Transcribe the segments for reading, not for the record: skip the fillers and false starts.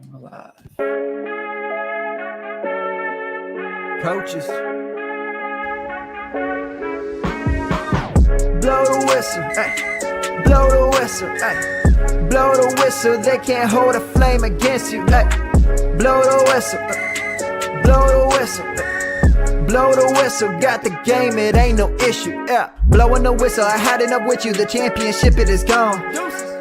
I'm alive. Coaches. Blow the whistle, ay. Blow the whistle, ay. Blow the whistle, they can't hold a flame against you, ay. Blow the whistle, blow the whistle, ay. Blow the whistle, got the game, it ain't no issue, yeah. Blowing the whistle, I had enough with you, the championship, it is gone.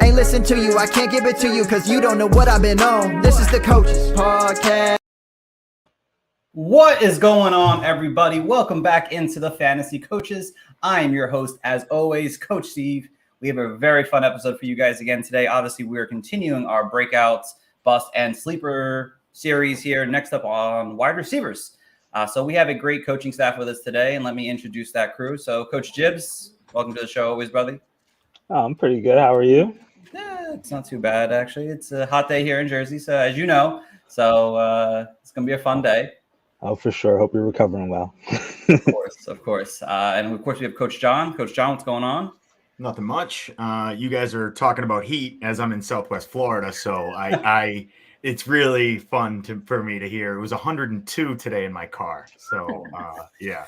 Ain't listen to you, I can't give it to you, cause you don't know what I've been on. This is the Coaches Podcast. What is going on, everybody? Welcome back into the Fantasy Coaches. I am your host, as always, Coach Steve. We have a very fun episode for you guys again today. Obviously, we are continuing our Breakouts, Bust, and Sleeper series here. Next up on wide receivers. So we have a great coaching staff with us today, and let me introduce that crew. So, Coach Jibbs, welcome to the show always, brother. Oh, I'm pretty good. How are you? It's not too bad, actually. It's a hot day here in Jersey, so as you know. So it's going to be a fun day. Oh, for sure. Hope you're recovering well. Of course. And of course, we have Coach John. Coach John, what's going on? Nothing much. You guys are talking about heat as I'm in Southwest Florida, so I it's really fun for me to hear. It was 102 today in my car, so yeah.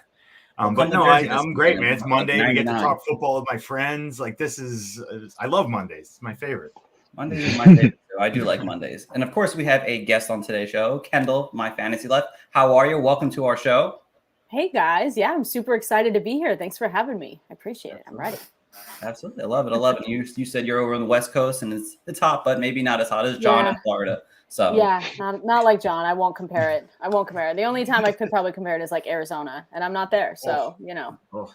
But no, I'm great, man. It's Monday. We get to talk football with my friends. Like I love Mondays. It's my favorite. Mondays is my favorite. I do like Mondays. And of course, we have a guest on today's show, Kendall, my fantasy life. How are you? Welcome to our show. Hey guys, yeah, I'm super excited to be here. Thanks for having me. I appreciate it. I'm ready. Absolutely, I love it. I love it. You said you're over on the West Coast, and it's hot, but maybe not as hot as John in Florida. So yeah, not like John. I won't compare it. The only time I could probably compare it is like Arizona, and I'm not there. So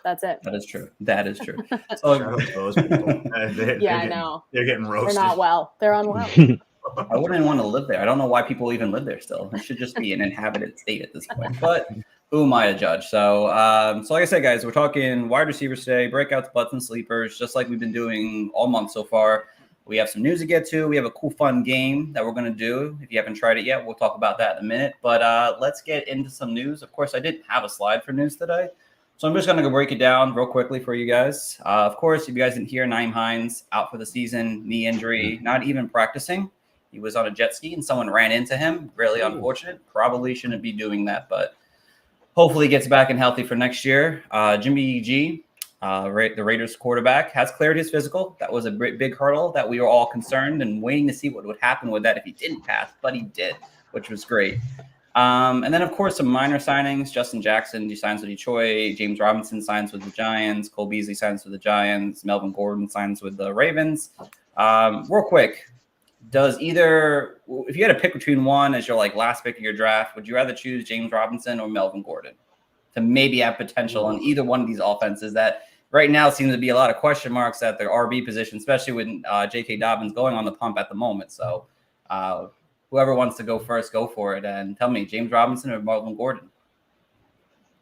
that's it. That is true. So those people. I know. They're getting roasted. They're not well. They're unwell. I wouldn't want to live there. I don't know why people even live there still. It should just be an inhabited state at this point. But who am I to judge? So like I said, guys, we're talking wide receivers today, breakouts, butts, and sleepers, just like we've been doing all month so far. We have some news to get to. We have a cool, fun game that we're going to do. If you haven't tried it yet, we'll talk about that in a minute. But let's get into some news. Of course, I didn't have a slide for news today, so I'm just going to go break it down real quickly for you guys. Of course, if you guys didn't hear, Naeem Hines out for the season, knee injury, not even practicing. He was on a jet ski and someone ran into him. Really unfortunate. Probably shouldn't be doing that, but hopefully he gets back and healthy for next year. Jimmy G, the Raiders quarterback, has cleared his physical. That was a big hurdle that we were all concerned and waiting to see what would happen with that if he didn't pass, but he did, which was great. And then, of course, some minor signings. Justin Jackson, he signs with Detroit. James Robinson signs with the Giants. Cole Beasley signs with the Giants. Melvin Gordon signs with the Ravens. Real quick, if you had to pick between one as your last pick of your draft, would you rather choose James Robinson or Melvin Gordon to maybe have potential in either one of these offenses that right now seems to be a lot of question marks at their RB position, especially with J.K. Dobbins going on the pump at the moment. So whoever wants to go first, go for it. And tell me, James Robinson or Melvin Gordon?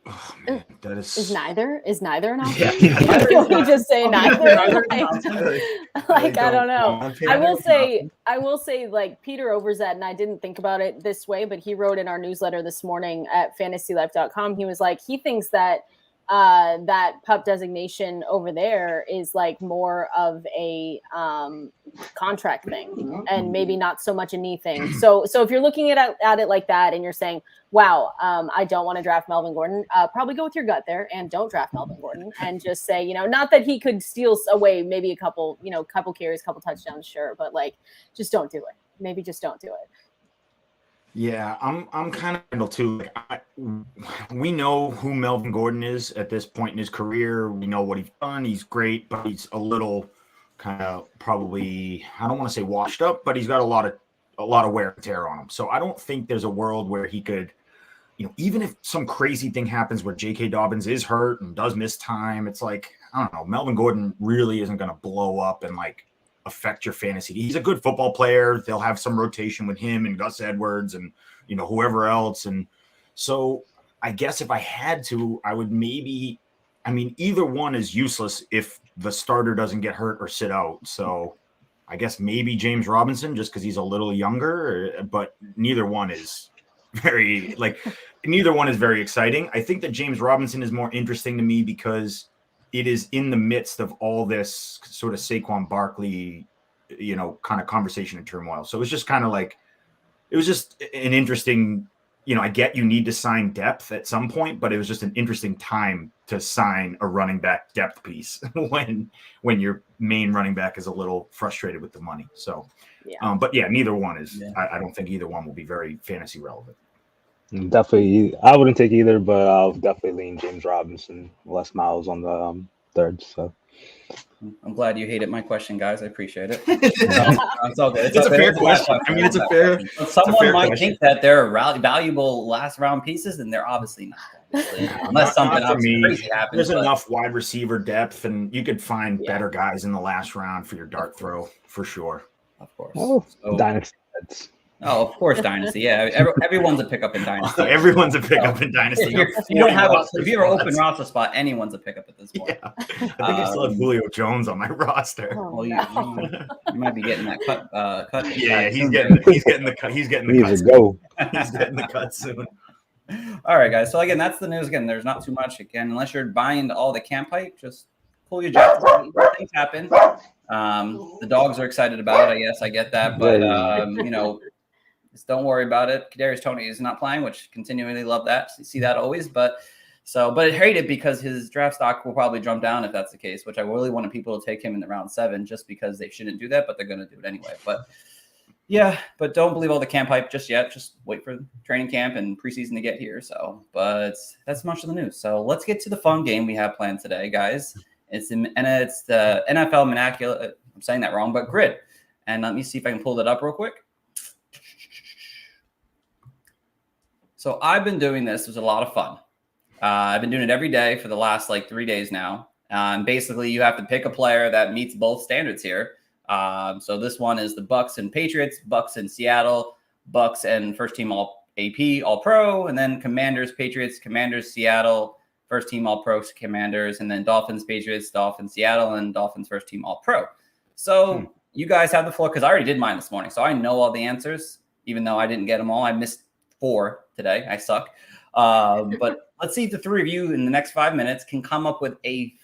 Oh, man, that is neither an option? Yeah. Can we just say neither? I don't know. I will say like Peter Overzet, and I didn't think about it this way, but he wrote in our newsletter this morning at fantasylife.com. He was like, he thinks that that pup designation over there is like more of a contract thing and maybe not so much a knee thing. So if you're looking at it like that and you're saying, wow, I don't want to draft Melvin Gordon, probably go with your gut there and don't draft Melvin Gordon and just say, not that he could steal away maybe a couple carries, couple touchdowns, sure, but like just don't do it. Maybe just don't do it. Yeah, I'm kind of too. We know who Melvin Gordon is at this point in his career. We know what he's done. He's great, but he's a little kind of probably, I don't want to say washed up, but he's got a lot of wear and tear on him. So I don't think there's a world where he could, even if some crazy thing happens where J.K. Dobbins is hurt and does miss time, it's like, I don't know, Melvin Gordon really isn't going to blow up and affect your fantasy. He's a good football player. They'll have some rotation with him and Gus Edwards and whoever else. And so I guess if I had to, I would either one is useless if the starter doesn't get hurt or sit out. So I guess maybe James Robinson just because he's a little younger, but neither one is very exciting. I think that James Robinson is more interesting to me because it is in the midst of all this sort of Saquon Barkley, kind of conversation and turmoil. So it's just kind of like, it was just an interesting. I get you need to sign depth at some point, but it was just an interesting time to sign a running back depth piece when your main running back is a little frustrated with the money. So, but yeah, neither one is. Yeah. I don't think either one will be very fantasy relevant. Definitely, I wouldn't take either, but I'll definitely lean James Robinson, Les Miles on the third. So. I'm glad you hated my question, guys. I appreciate it. It's all good. It's a fair question. I mean, it's a fair. Someone might think that they're valuable last round pieces, and they're obviously not. Unless something crazy happens. There's enough wide receiver depth, and you could find better guys in the last round for your dart throw for sure. Of course. Oh, Dynasty. Oh, of course, Dynasty. Yeah, everyone's a pickup in Dynasty. Everyone's a pickup in Dynasty. If you have an open roster spot, anyone's a pickup at this point. Yeah. I think I still have Julio Jones on my roster. Well, you might be getting that cut. Yeah, he's getting the cut. He's getting the cut. He's getting the cut soon. All right, guys. So again, that's the news. Again, there's not too much. Again, unless you're buying all the camp hype, just pull your jackets. Things happen. The dogs are excited about it. I guess I get that, but just don't worry about it. Kadarius Toney is not playing, which continually love that. See that always, but I hate it because his draft stock will probably jump down if that's the case. Which I really wanted people to take him in the round 7, just because they shouldn't do that, but they're going to do it anyway. But yeah, but don't believe all the camp hype just yet. Just wait for training camp and preseason to get here. So, but that's much of the news. So let's get to the fun game we have planned today, guys. It's the NFL Monacular. I'm saying that wrong, but grid. And let me see if I can pull that up real quick. So I've been doing this. It was a lot of fun. I've been doing it every day for the last 3 days now. Basically, you have to pick a player that meets both standards here. So this one is the Bucks and Patriots, Bucks and Seattle, Bucks and first team All AP, All Pro, and then Commanders, Patriots, Commanders, Seattle, first team All Pro, Commanders, and then Dolphins, Patriots, Dolphins, Seattle, and Dolphins first team All Pro. So you guys have the floor because I already did mine this morning. So I know all the answers, even though I didn't get them all. I missed 4 today. I suck. But let's see if the 3 of you in the next 5 minutes can come up with a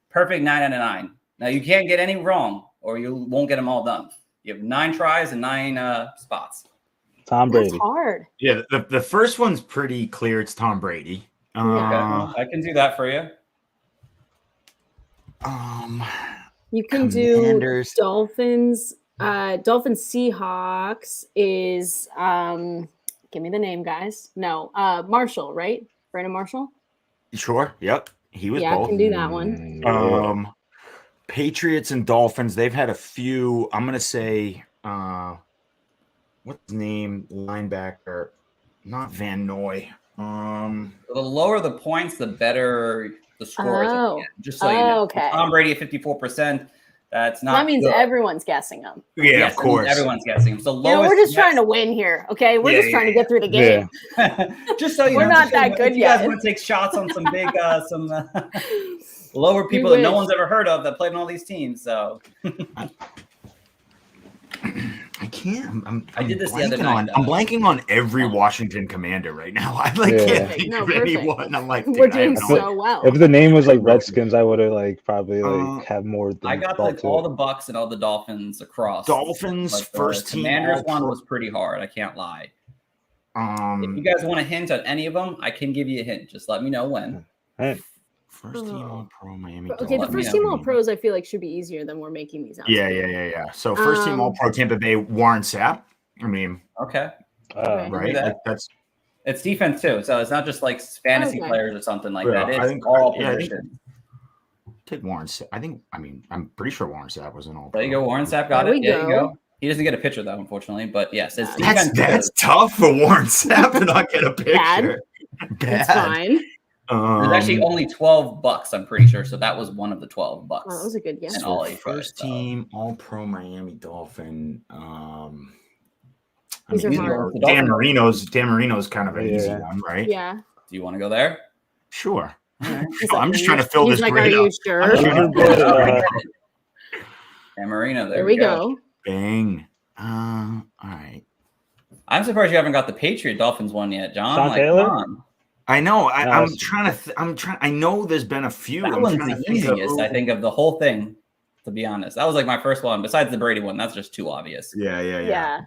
perfect 9 out of 9. Now, you can't get any wrong or you won't get them all done. You have 9 tries and 9 spots. Tom Brady. That's hard. Yeah, the first one's pretty clear. It's Tom Brady. Okay. I can do that for you. You can Commanders. do Dolphins. Dolphins Seahawks is give me the name, guys. No, Marshall, right? Brandon Marshall. Sure. Yep. He was both. both. I can do that one. Patriots and Dolphins. They've had a few. I'm gonna say, what's his name? Linebacker, not Van Noy. The lower the points, the better the score is. Oh. Just so you know. Okay. Tom Brady at 54%. That's not. That means good. everyone's guessing them. Yeah, Yes, of course. Everyone's guessing. So lowest. We're just trying to win here, okay? We're just trying to get through the game. Just so you know, We're not that good you yet. guys want to take shots on some big, lower people that no one's ever heard of that played on all these teams. So I can't. I did this the other night. I'm blanking on every Washington Commander right now. I can't think of anyone. I'm like, we're doing so well. If the name was Redskins, I would have probably have more. I got all the Bucks and all the Dolphins across. Dolphins first team. Commanders one was pretty hard. I can't lie. If you guys want a hint on any of them, I can give you a hint. Just let me know when. First team All Pro Miami. Okay, the first team All Pros I feel like should be easier than we're making these out. Yeah. So first team All Pro Tampa Bay, Warren Sapp. I mean, okay. Right. It's defense too, so it's not just fantasy players or something like that. It's I think all positions. Take Warren Sapp. I'm pretty sure Warren Sapp was an All Pro. There you go. Warren Sapp got it. There you go. He doesn't get a picture though, unfortunately. But yes, it's defense. That's tough for Warren Sapp to not get a picture. Bad. That's fine. There's actually only 12 Bucks, I'm pretty sure. So that was one of the 12 Bucks. Oh, that was a good guess. So first team All Pro Miami Dolphin. Dan Marino's kind of an easy one, right? Yeah. Do you want to go there? Sure. I'm just trying to fill this grid up. Sure? Dan Marino. There we go. Bang. All right. I'm surprised you haven't got the Patriot Dolphins one yet, John. Taylor? I know. I'm trying to. I know there's been a few. That one's the easiest, I think, of the whole thing. To be honest, that was my first one. Besides the Brady one, that's just too obvious. Yeah.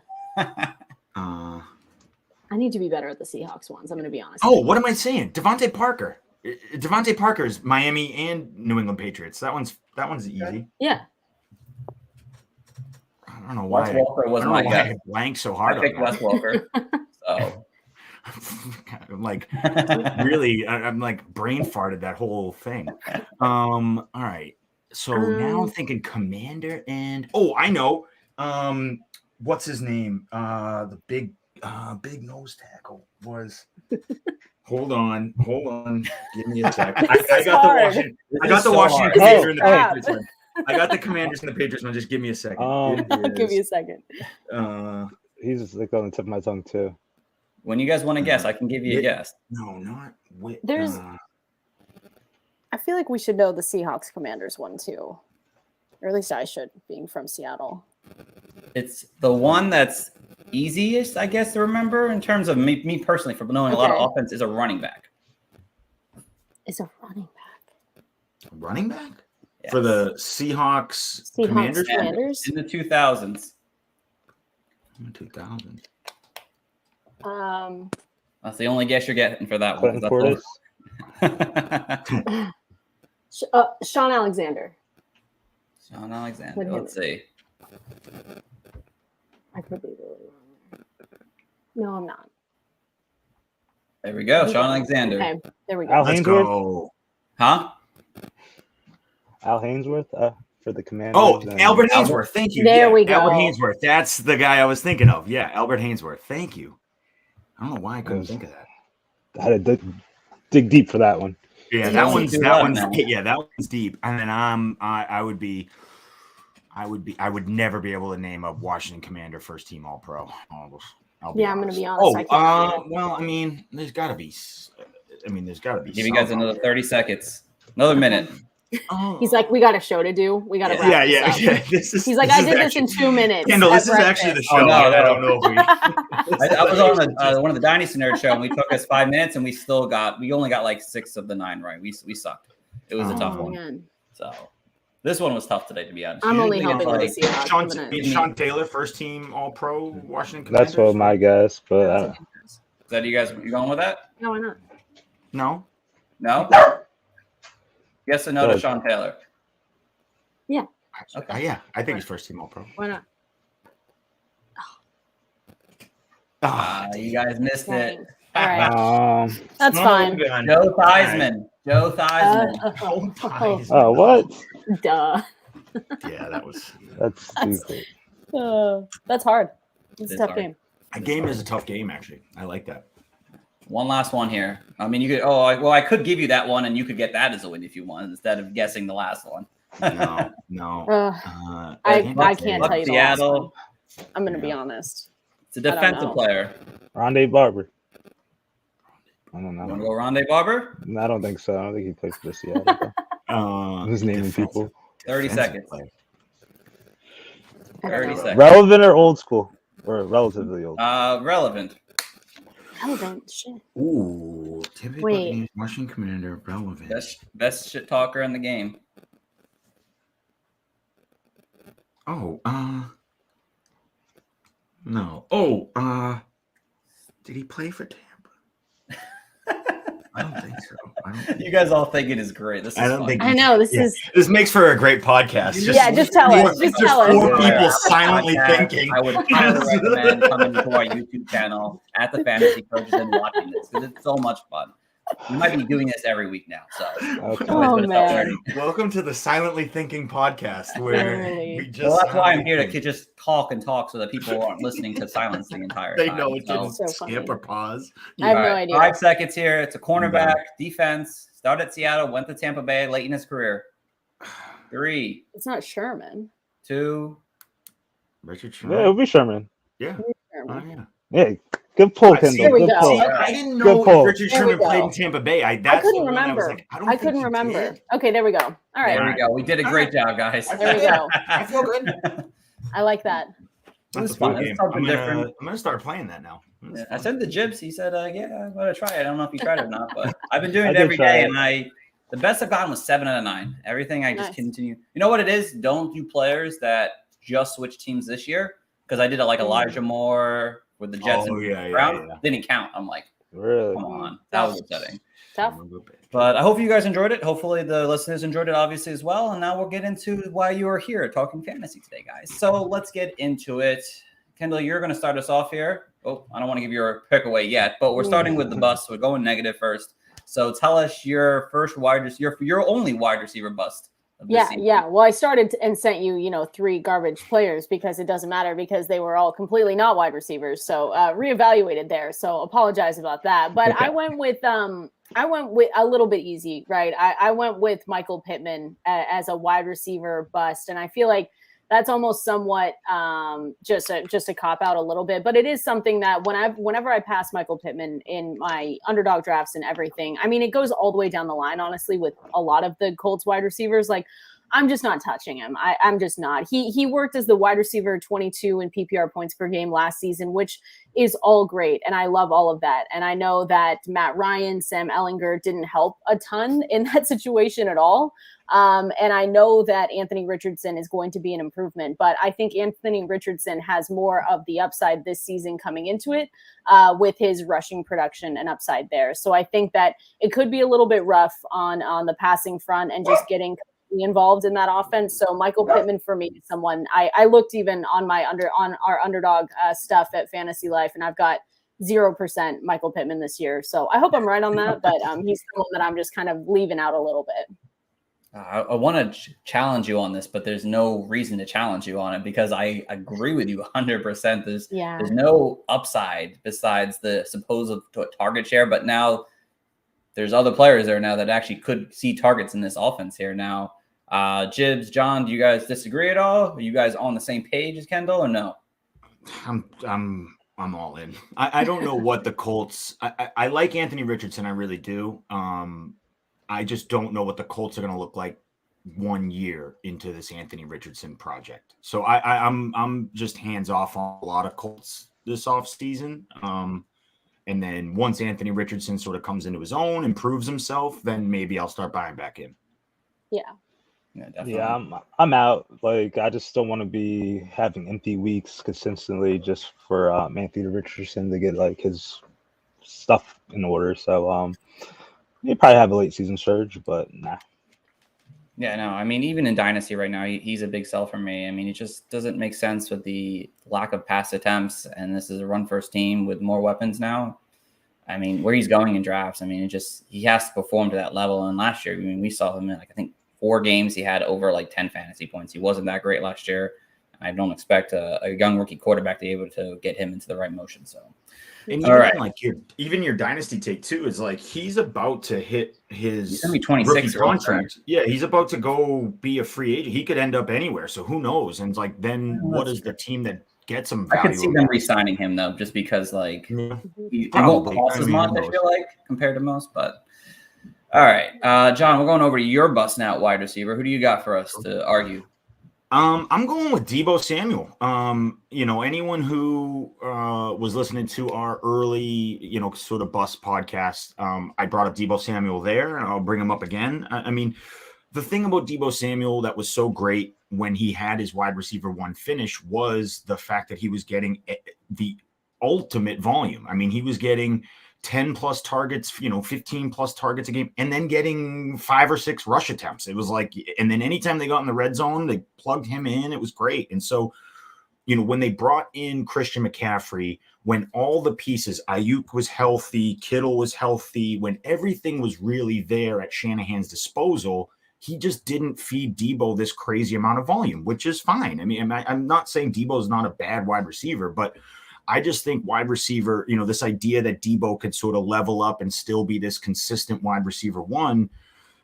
I need to be better at the Seahawks ones. I'm going to be honest. Oh, what am I saying? Devontae Parker. Devontae Parker's Miami and New England Patriots. That one's easy. Yeah. I don't know why. Wes Walker was my guess. I blanked so hard. I picked Wes Walker. So I'm like really, I'm like brain farted that whole thing. All right. So now I'm thinking Commander and I know. What's his name? The big nose tackle was. Hold on. Give me a sec. I got the Washington Commander and the Patriots one. I got the Commanders and the Patriots one. Just give me a second. I'll give you a second. He's like on the tip of my tongue too. when you guys want to guess, I can give you a guess. No, not with. There's. I feel like we should know the Seahawks Commanders one too, or at least I should, being from Seattle. It's the one that's easiest, I guess, to remember in terms of me personally, for knowing a lot of offense, is a running back. Is a running back. Running back? Yes. For the Seahawks Commanders? In the 2000s. 2000. That's the only guess you're getting for that one. Sean Alexander. Sean Alexander. Let's see. I could be really wrong there. No, I'm not. There we go. Sean Alexander. Okay, there we go. Al Let's Hainsworth? go. Huh? Al Hainsworth for the Commanders. Oh, Albert Hainsworth. Thank you. There we go. Albert Hainsworth. That's the guy I was thinking of. Yeah, Albert Hainsworth. Thank you. I don't know why I couldn't think of that. I had to dig deep for that one. Yeah, that one's deep. And then I would never be able to name a Washington Commander first team All Pro. I'm going to be honest. Well, I mean, there's got to be. Give you guys another 30 seconds. Another minute. He's like, we got a show to do. We got to wrap this up. He's like, I did this in 2 minutes. Kendall, this is actually the show. Oh, no, I don't know if we. I was on one of the Dynasty Nerd show, and we took us 5 minutes, and we only got like 6 of the 9 right. We sucked. It was a tough one. Man. So this one was tough today, to be honest. I'm only hoping to see Sean Taylor, first team All Pro Washington Commanders. That's what my guess, but Is that you going with that? No, why not? No. Yes or no to Sean Taylor? Yeah. Okay. Yeah, I think he's first team All Pro. Why not? You guys missed it. All right. That's fine. Joe Theismann. Oh, what? Duh. Yeah, That's stupid. That's hard. It's a tough hard. game. A game is a tough game, actually. I like that. One last one here. I mean, you could. I could give you that one, and you could get that as a win if you want, instead of guessing the last one. No. I can't tell you the last one. Seattle. I'm going to be honest. It's a defensive player. Rondé Barber. I don't know. You want to go Rondé Barber? No, I don't think so. I don't think he plays for the Seattle. Who's naming people? 30 seconds. 30 seconds. Relevant or old school? Or relatively old? Relevant. Relevant shit. Ooh, typically Washington Commander relevant. Best shit talker in the game. No. Did he play for Tampa? I don't think so. You guys all think it is great. This is fun. I know this makes for a great podcast. Just tell us. Just tell us. 4 people silently thinking. I would highly recommend coming to our YouTube channel at the Fantasy Coaches and watching this because it's so much fun. We might be doing this every week now. So, Oh, man. Welcome to the Silently Thinking podcast, where we just. Well, that's why I'm here to just talk so that people aren't listening to silence the entire time. They know it didn't So skip funny. or pause. I have no idea. 5 seconds here. It's a cornerback, defense. Started at Seattle, went to Tampa Bay late in his career. 3, It's not Sherman. 2. Richard Yeah, Sherman. it'll be Sherman. Yeah. Sherman. Yeah, good pull, Kendall. Here we Good go. pull. I didn't Good know pull. if Richard There we Sherman go. played in Tampa Bay. I couldn't remember. I couldn't think he remember. did. Okay, there we go. All right. There we go. We did a great job, guys. There we go. I feel good. I like that. That's a fun. fun It's game. something I'm different. gonna start playing that now. Yeah, I sent the Jibs. He said, "Yeah, I'm gonna try it." I don't know if he tried it or not, but I've been doing I it did every try day, it. and the best I've gotten was 7 out of 9. Everything I just Nice. continue. You know what it is? Don't do players that just switch teams this year because I did it like Elijah Moore with the Jets and Browns didn't count. I'm like, really? come on, that was upsetting. Tough. But I hope you guys enjoyed it. Hopefully the listeners enjoyed it, obviously, as well. And now we'll get into why you are here talking fantasy today, guys. So let's get into it. Kendall, you're going to start us off here. Oh, I don't want to give your pick away yet, but we're starting with the bust. We're going negative first. So tell us your first your only wide receiver bust. Yeah. Well, I started and sent you, 3 garbage players because it doesn't matter because they were all completely not wide receivers. So reevaluated there. So apologize about that. But I went with a little bit easy, right? I went with Michael Pittman as a wide receiver bust, and I feel like that's almost somewhat just a cop out a little bit, but it is something that whenever I pass Michael Pittman in my underdog drafts and everything, I mean, it goes all the way down the line, honestly, with a lot of the Colts wide receivers. Like, I'm just not touching him. I'm just not. He worked as the wide receiver 22 in PPR points per game last season, which is all great. And I love all of that. And I know that Matt Ryan, Sam Ehlinger didn't help a ton in that situation at all. And I know that Anthony Richardson is going to be an improvement, but I think Anthony Richardson has more of the upside this season coming into it with his rushing production and upside there. So I think that it could be a little bit rough on the passing front and just getting involved in that offense. So Michael Pittman for me is someone I looked even on our underdog stuff at Fantasy Life, and I've got 0% Michael Pittman this year. So I hope I'm right on that, but he's someone that I'm just kind of leaving out a little bit. I want to challenge you on this, but there's no reason to challenge you on it because I agree with you 100%. There's no upside besides the supposed target share, but now there's other players there now that actually could see targets in this offense here now. Jibs, John, do you guys disagree at all? Are you guys on the same page as Kendall or no? I'm all in. I don't know what the Colts. I like Anthony Richardson. I really do. I just don't know what the Colts are going to look like 1 year into this Anthony Richardson project. So I'm just hands off on a lot of Colts this offseason. And then once Anthony Richardson sort of comes into his own, improves himself, then maybe I'll start buying back in. Yeah. Yeah, definitely. Yeah, I'm out. Like, I just don't want to be having empty weeks consistently just for Anthony Richardson to get like his stuff in order. So you probably have a late season surge, but nah. Yeah, no, I mean, even in Dynasty right now, he's a big sell for me. I mean, it just doesn't make sense with the lack of pass attempts, and this is a run-first team with more weapons now. I mean, where he's going in drafts, I mean, he has to perform to that level. And last year, I mean, we saw him in, I think, 4 games. He had over, 10 fantasy points. He wasn't that great last year. I don't expect a young rookie quarterback to be able to get him into the right motion, so... And even your dynasty take too is like he's about to hit his 26 contract. Yeah, he's about to go be a free agent. He could end up anywhere. So who knows? And then what is the team that gets him value? I could see them re-signing him though, just because he won't cost as much. I feel like compared to most. But all right, John, we're going over to your bust now, wide receiver. Who do you got for us to argue? I'm going with Deebo Samuel. Anyone who was listening to our early, sort of bust podcast, I brought up Deebo Samuel there, and I'll bring him up again. I mean, the thing about Deebo Samuel that was so great when he had his wide receiver 1 finish was the fact that he was getting the ultimate volume. I mean, he was getting 10 plus targets, 15 plus targets a game, and then getting 5 or 6 rush attempts. It was like, and then anytime they got in the red zone, they plugged him in. It was great. And so, when they brought in Christian McCaffrey, when all the pieces, Ayuk was healthy, Kittle was healthy, when everything was really there at Shanahan's disposal, he just didn't feed Deebo this crazy amount of volume, which is fine. I mean, I'm not saying Deebo is not a bad wide receiver, but I just think wide receiver, this idea that Deebo could sort of level up and still be this consistent wide receiver 1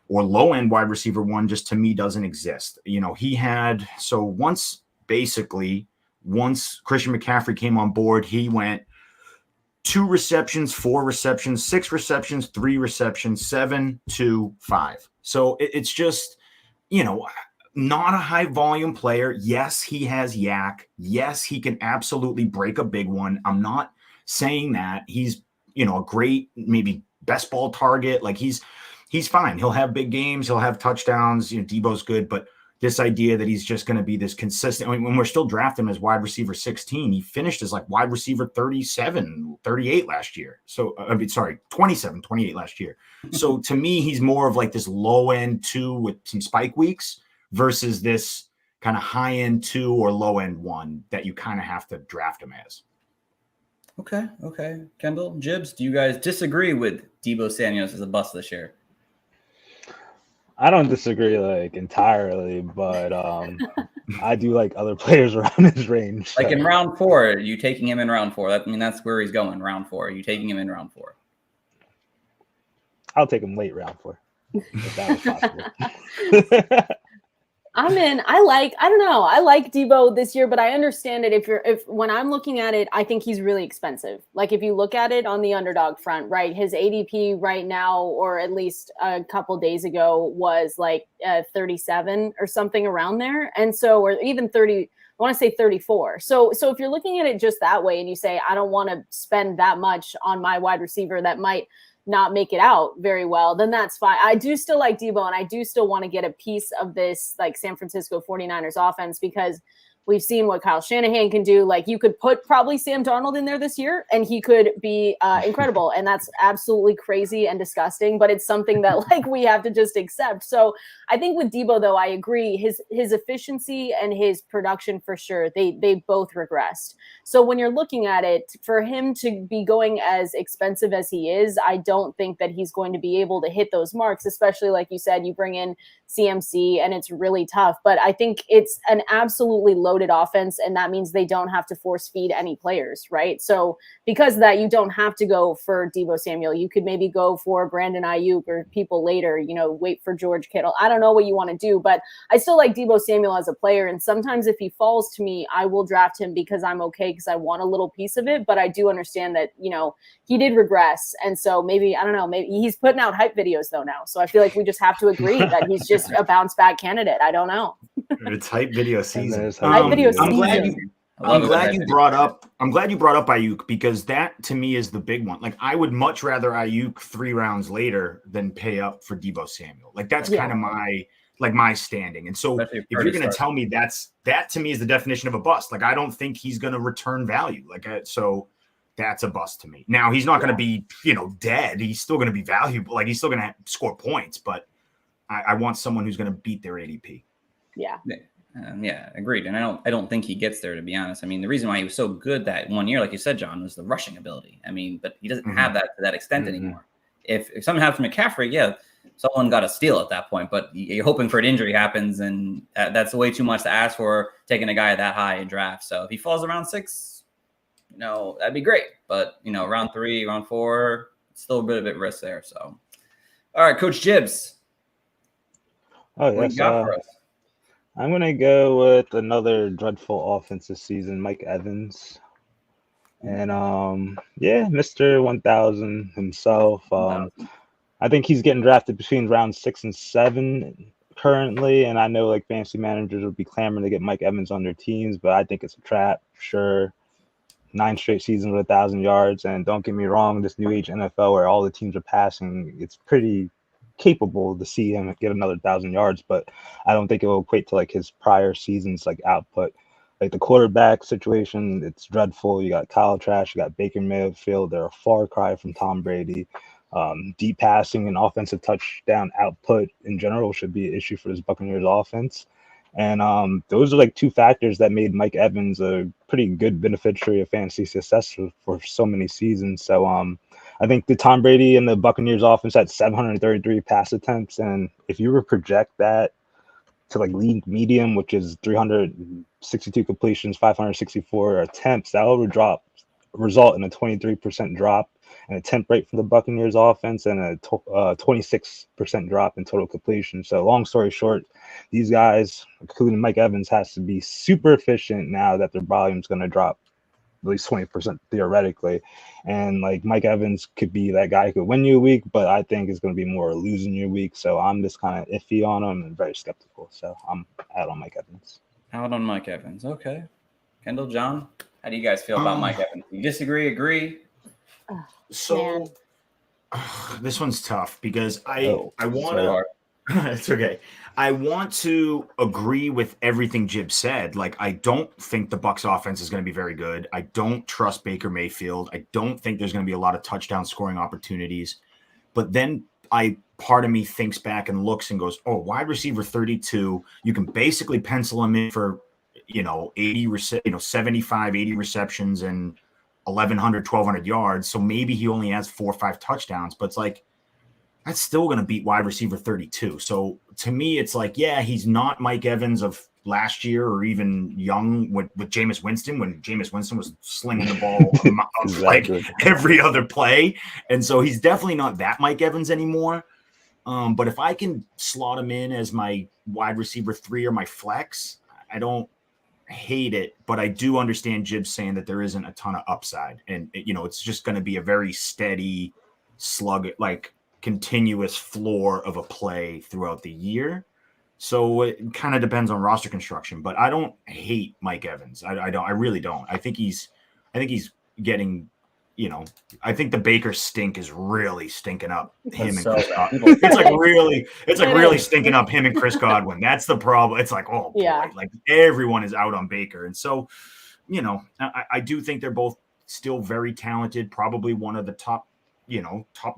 or low end wide receiver 1 just to me doesn't exist. Once Christian McCaffrey came on board, he went 2 receptions, 4 receptions, 6 receptions, 3 receptions, 7, 2, 5. So it's just, not a high volume player. Yes, he has yak. Yes, he can absolutely break a big one. I'm not saying that he's, a great, maybe best ball target. Like he's fine. He'll have big games. He'll have touchdowns. Deebo's good, but this idea that he's just going to be this consistent. I mean, when we're still drafting him as wide receiver 16, he finished as like wide receiver 37, 38 last year. So, 27, 28 last year. So to me, he's more of like this low end 2 with some spike weeks versus this kind of high end 2 or low end 1 that you kind of have to draft him as. Okay. Kendall, Jibs, do you guys disagree with Deebo Samuel as a bust this year? I don't disagree like entirely, but I do like other players around his range. Like in round 4, are you taking him in round 4? That's where he's going, round 4. Are you taking him in round 4? I'll take him late round 4, if that was possible. I like Deebo this year, but I understand it if when I'm looking at it, I think he's really expensive. Like if you look at it on the underdog front, right? His ADP right now, or at least a couple days ago, was like 37 or something around there. And so, or even 30, I want to say 34. So if you're looking at it just that way and you say, I don't want to spend that much on my wide receiver that might not make it out very well, then that's fine. I do still like Deebo, and I do still want to get a piece of this like San Francisco 49ers offense, because we've seen what Kyle Shanahan can do. Like you could put probably Sam Darnold in there this year and he could be incredible. And that's absolutely crazy and disgusting, but it's something that like we have to just accept. So I think with Deebo though, I agree, his efficiency and his production for sure, they both regressed. So when you're looking at it, for him to be going as expensive as he is, I don't think that he's going to be able to hit those marks, especially like you said, you bring in CMC and it's really tough. But I think it's an absolutely loaded offense, and that means they don't have to force feed any players, right? So because of that, you don't have to go for Deebo Samuel. You could maybe go for Brandon Ayuk or people later, wait for George Kittle. I don't know what you want to do, but I still like Deebo Samuel as a player. And sometimes if he falls to me, I will draft him because I'm okay, because I want a little piece of it. But I do understand that, he did regress. And so maybe, I don't know, maybe he's putting out hype videos though now. So I feel like we just have to agree that he's just a bounce back candidate. I don't know. It's hype video season. Hype video I'm season. glad you brought up Ayuk, because that to me is the big one. Like I would much rather Ayuk 3 rounds later than pay up for Deebo Samuel. Like that's kind of my standing. And so if you're going to tell me that to me is the definition of a bust. Like I don't think he's going to return value. So that's a bust to me. Now he's not going to be, dead. He's still going to be valuable. Like he's still going to score points, but I want someone who's going to beat their ADP. Yeah. Yeah, agreed. And I don't think he gets there, to be honest. I mean, the reason why he was so good that 1 year, like you said, John, was the rushing ability. I mean, but he doesn't have that to that extent anymore. If something happens to McCaffrey, yeah, someone got a steal at that point, but you're hoping for an injury happens, and that's way too much to ask for taking a guy that high in draft. So if he falls around 6, that'd be great. But, round 3, round 4, it's still a bit of a risk there. So, all right, Coach Jibs. Oh, what you got for us? I'm going to go with another dreadful offense this season, Mike Evans. And, Mr. 1000 himself. I think he's getting drafted between round 6 and 7 currently. And I know, like, fantasy managers will be clamoring to get Mike Evans on their teams, but I think it's a trap, sure. 9 straight seasons with 1,000 yards. And don't get me wrong, this new age NFL where all the teams are passing, it's pretty capable to see him get another 1,000 yards, but I don't think it will equate to like his prior seasons like output. Like the quarterback situation, it's dreadful. You got Kyle Trask, you got Baker Mayfield. They're a far cry from Tom Brady. Deep passing and offensive touchdown output in general should be an issue for this Buccaneers offense. And those are like 2 factors that made Mike Evans a pretty good beneficiary of fantasy success for so many seasons. So I think the Tom Brady and the Buccaneers offense had 733 pass attempts. And if you were to project that to like league medium, which is 362 completions, 564 attempts, that will result in a 23% drop in attempt rate for the Buccaneers offense and a 26% drop in total completion. So long story short, these guys, including Mike Evans, has to be super efficient now that their volume is going to drop at least 20% theoretically. And like Mike Evans could be that guy who could win you a week, but I think it's going to be more losing you a week. So I'm just kind of iffy on him and very skeptical. So I'm out on Mike Evans. Out on Mike Evans. Okay. Kendall, John, how do you guys feel about Mike Evans? You disagree, agree? So this one's tough because I want It's okay. I want to agree with everything Jib said. Like, I don't think the Bucks offense is going to be very good. I don't trust Baker Mayfield. I don't think there's going to be a lot of touchdown scoring opportunities. But then part of me thinks back and looks and goes, oh, wide receiver 32, you can basically pencil him in for, 75, 80 receptions and 1,100, 1,200 yards. So maybe he only has 4 or 5 touchdowns, but it's like, that's still going to beat wide receiver 32. So to me, it's like, yeah, he's not Mike Evans of last year or even young with Jameis Winston, when Jameis Winston was slinging the ball like every other play. And so he's definitely not that Mike Evans anymore. But if I can slot him in as my wide receiver 3 or my flex, I don't hate it, but I do understand Jib saying that there isn't a ton of upside. And, it's just going to be a very steady slug, like continuous floor of a play throughout the year. So it kind of depends on roster construction, but I don't hate Mike Evans. I really don't. I think he's getting, I think the Baker stink is really stinking up him and Chris Godwin. It's like really stinking up him and Chris Godwin. That's the problem. It's like, oh boy, yeah. Like everyone is out on Baker. And so, I do think they're both still very talented, probably one of the top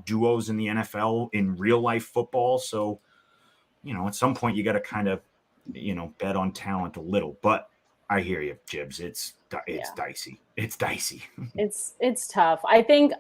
duos in the NFL in real life football. So, at some point you got to kind of, bet on talent a little, but I hear you, Jibs. It's dicey. It's dicey. It's tough. I think,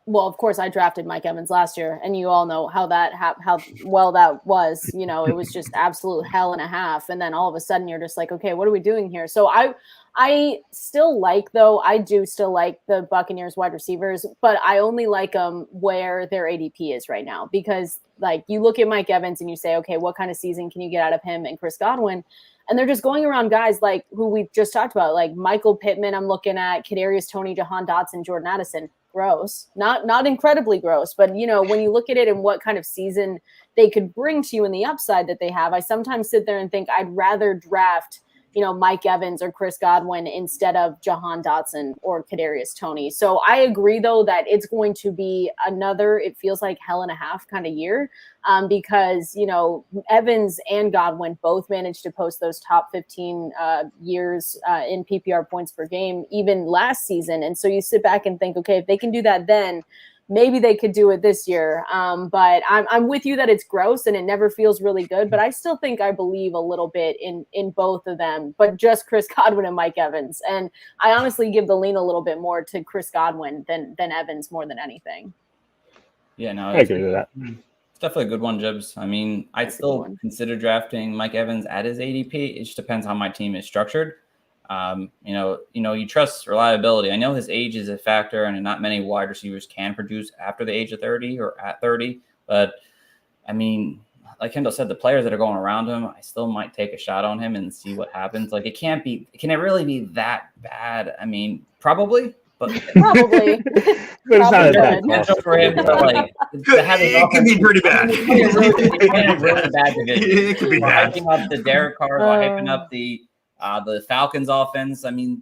well, of course I drafted Mike Evans last year, and you all know how that, how well that was, it was just absolute hell and a half. And then all of a sudden you're just like, okay, what are we doing here? So I do still like the Buccaneers wide receivers, but I only like them where their ADP is right now, because like you look at Mike Evans and you say, okay, what kind of season can you get out of him and Chris Godwin? And they're just going around guys like who we've just talked about, like Michael Pittman. I'm looking at Kadarius Toney, Jahan Dotson, Jordan Addison. Gross, not incredibly gross, but when you look at it and what kind of season they could bring to you and the upside that they have, I sometimes sit there and think I'd rather draft Mike Evans or Chris Godwin instead of Jahan Dotson or Kadarius Toney. So I agree, though, that it's going to be another, it feels like hell and a half kind of year, because, Evans and Godwin both managed to post those top 15 years in PPR points per game, even last season. And so you sit back and think, okay, if they can do that then, maybe they could do it this year. But I'm with you that it's gross and it never feels really good. But I still think I believe a little bit in both of them, but just Chris Godwin and Mike Evans. And I honestly give the lean a little bit more to Chris Godwin than Evans more than anything. Yeah, no, I agree with that. It's definitely a good one, Jibs. I mean, I'd still consider drafting Mike Evans at his ADP. It just depends how my team is structured. You trust reliability. I know his age is a factor, and not many wide receivers can produce after the age of 30 or at 30. But I mean, like Kendall said, the players that are going around him, I still might take a shot on him and see what happens. Like, can it really be that bad? I mean, probably, but probably. But it's not that potential for him to have his it can be pretty bad. Really bad division. It could be bad. Hyping up the Derek Carr, hyping up the Falcons offense. I mean,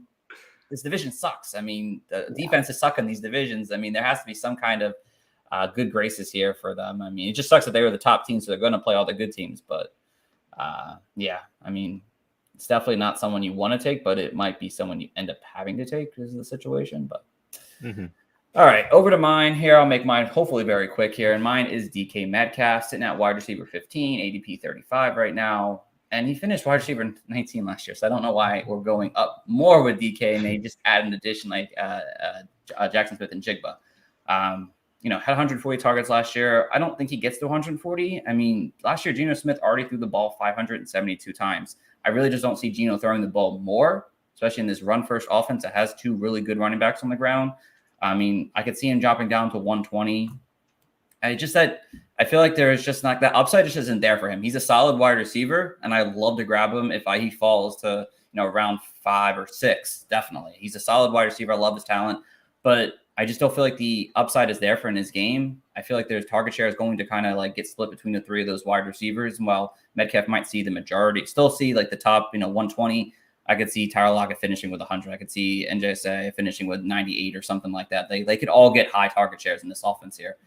this division sucks. I mean, the defenses suck in these divisions. I mean, there has to be some kind of good graces here for them. I mean, it just sucks that they were the top team, so they're going to play all the good teams. But yeah, I mean, it's definitely not someone you want to take, but it might be someone you end up having to take because of the situation. But All right, over to mine here. I'll make mine hopefully very quick here. And mine is DK Metcalf, sitting at wide receiver 15, ADP 35 right now. And he finished wide receiver 19 last year. So I don't know why we're going up more with DK, and they just add an addition like Jackson Smith and Jigba. Had 140 targets last year. I don't think he gets to 140. I mean, last year, Geno Smith already threw the ball 572 times. I really just don't see Geno throwing the ball more, especially in this run-first offense that has 2 really good running backs on the ground. I mean, I could see him dropping down to 120. I feel like there's just not that upside just isn't there for him. He's a solid wide receiver, and I'd love to grab him if he falls to round 5 or 6. Definitely, he's a solid wide receiver. I love his talent, but I just don't feel like the upside is there for in his game. I feel like there's target share is going to kind of like get split between the 3 of those wide receivers. And while Metcalf might see the majority, still see like the top 120. I could see Tyler Lockett finishing with 100. I could see NJSA finishing with 98 or something like that. They could all get high target shares in this offense here.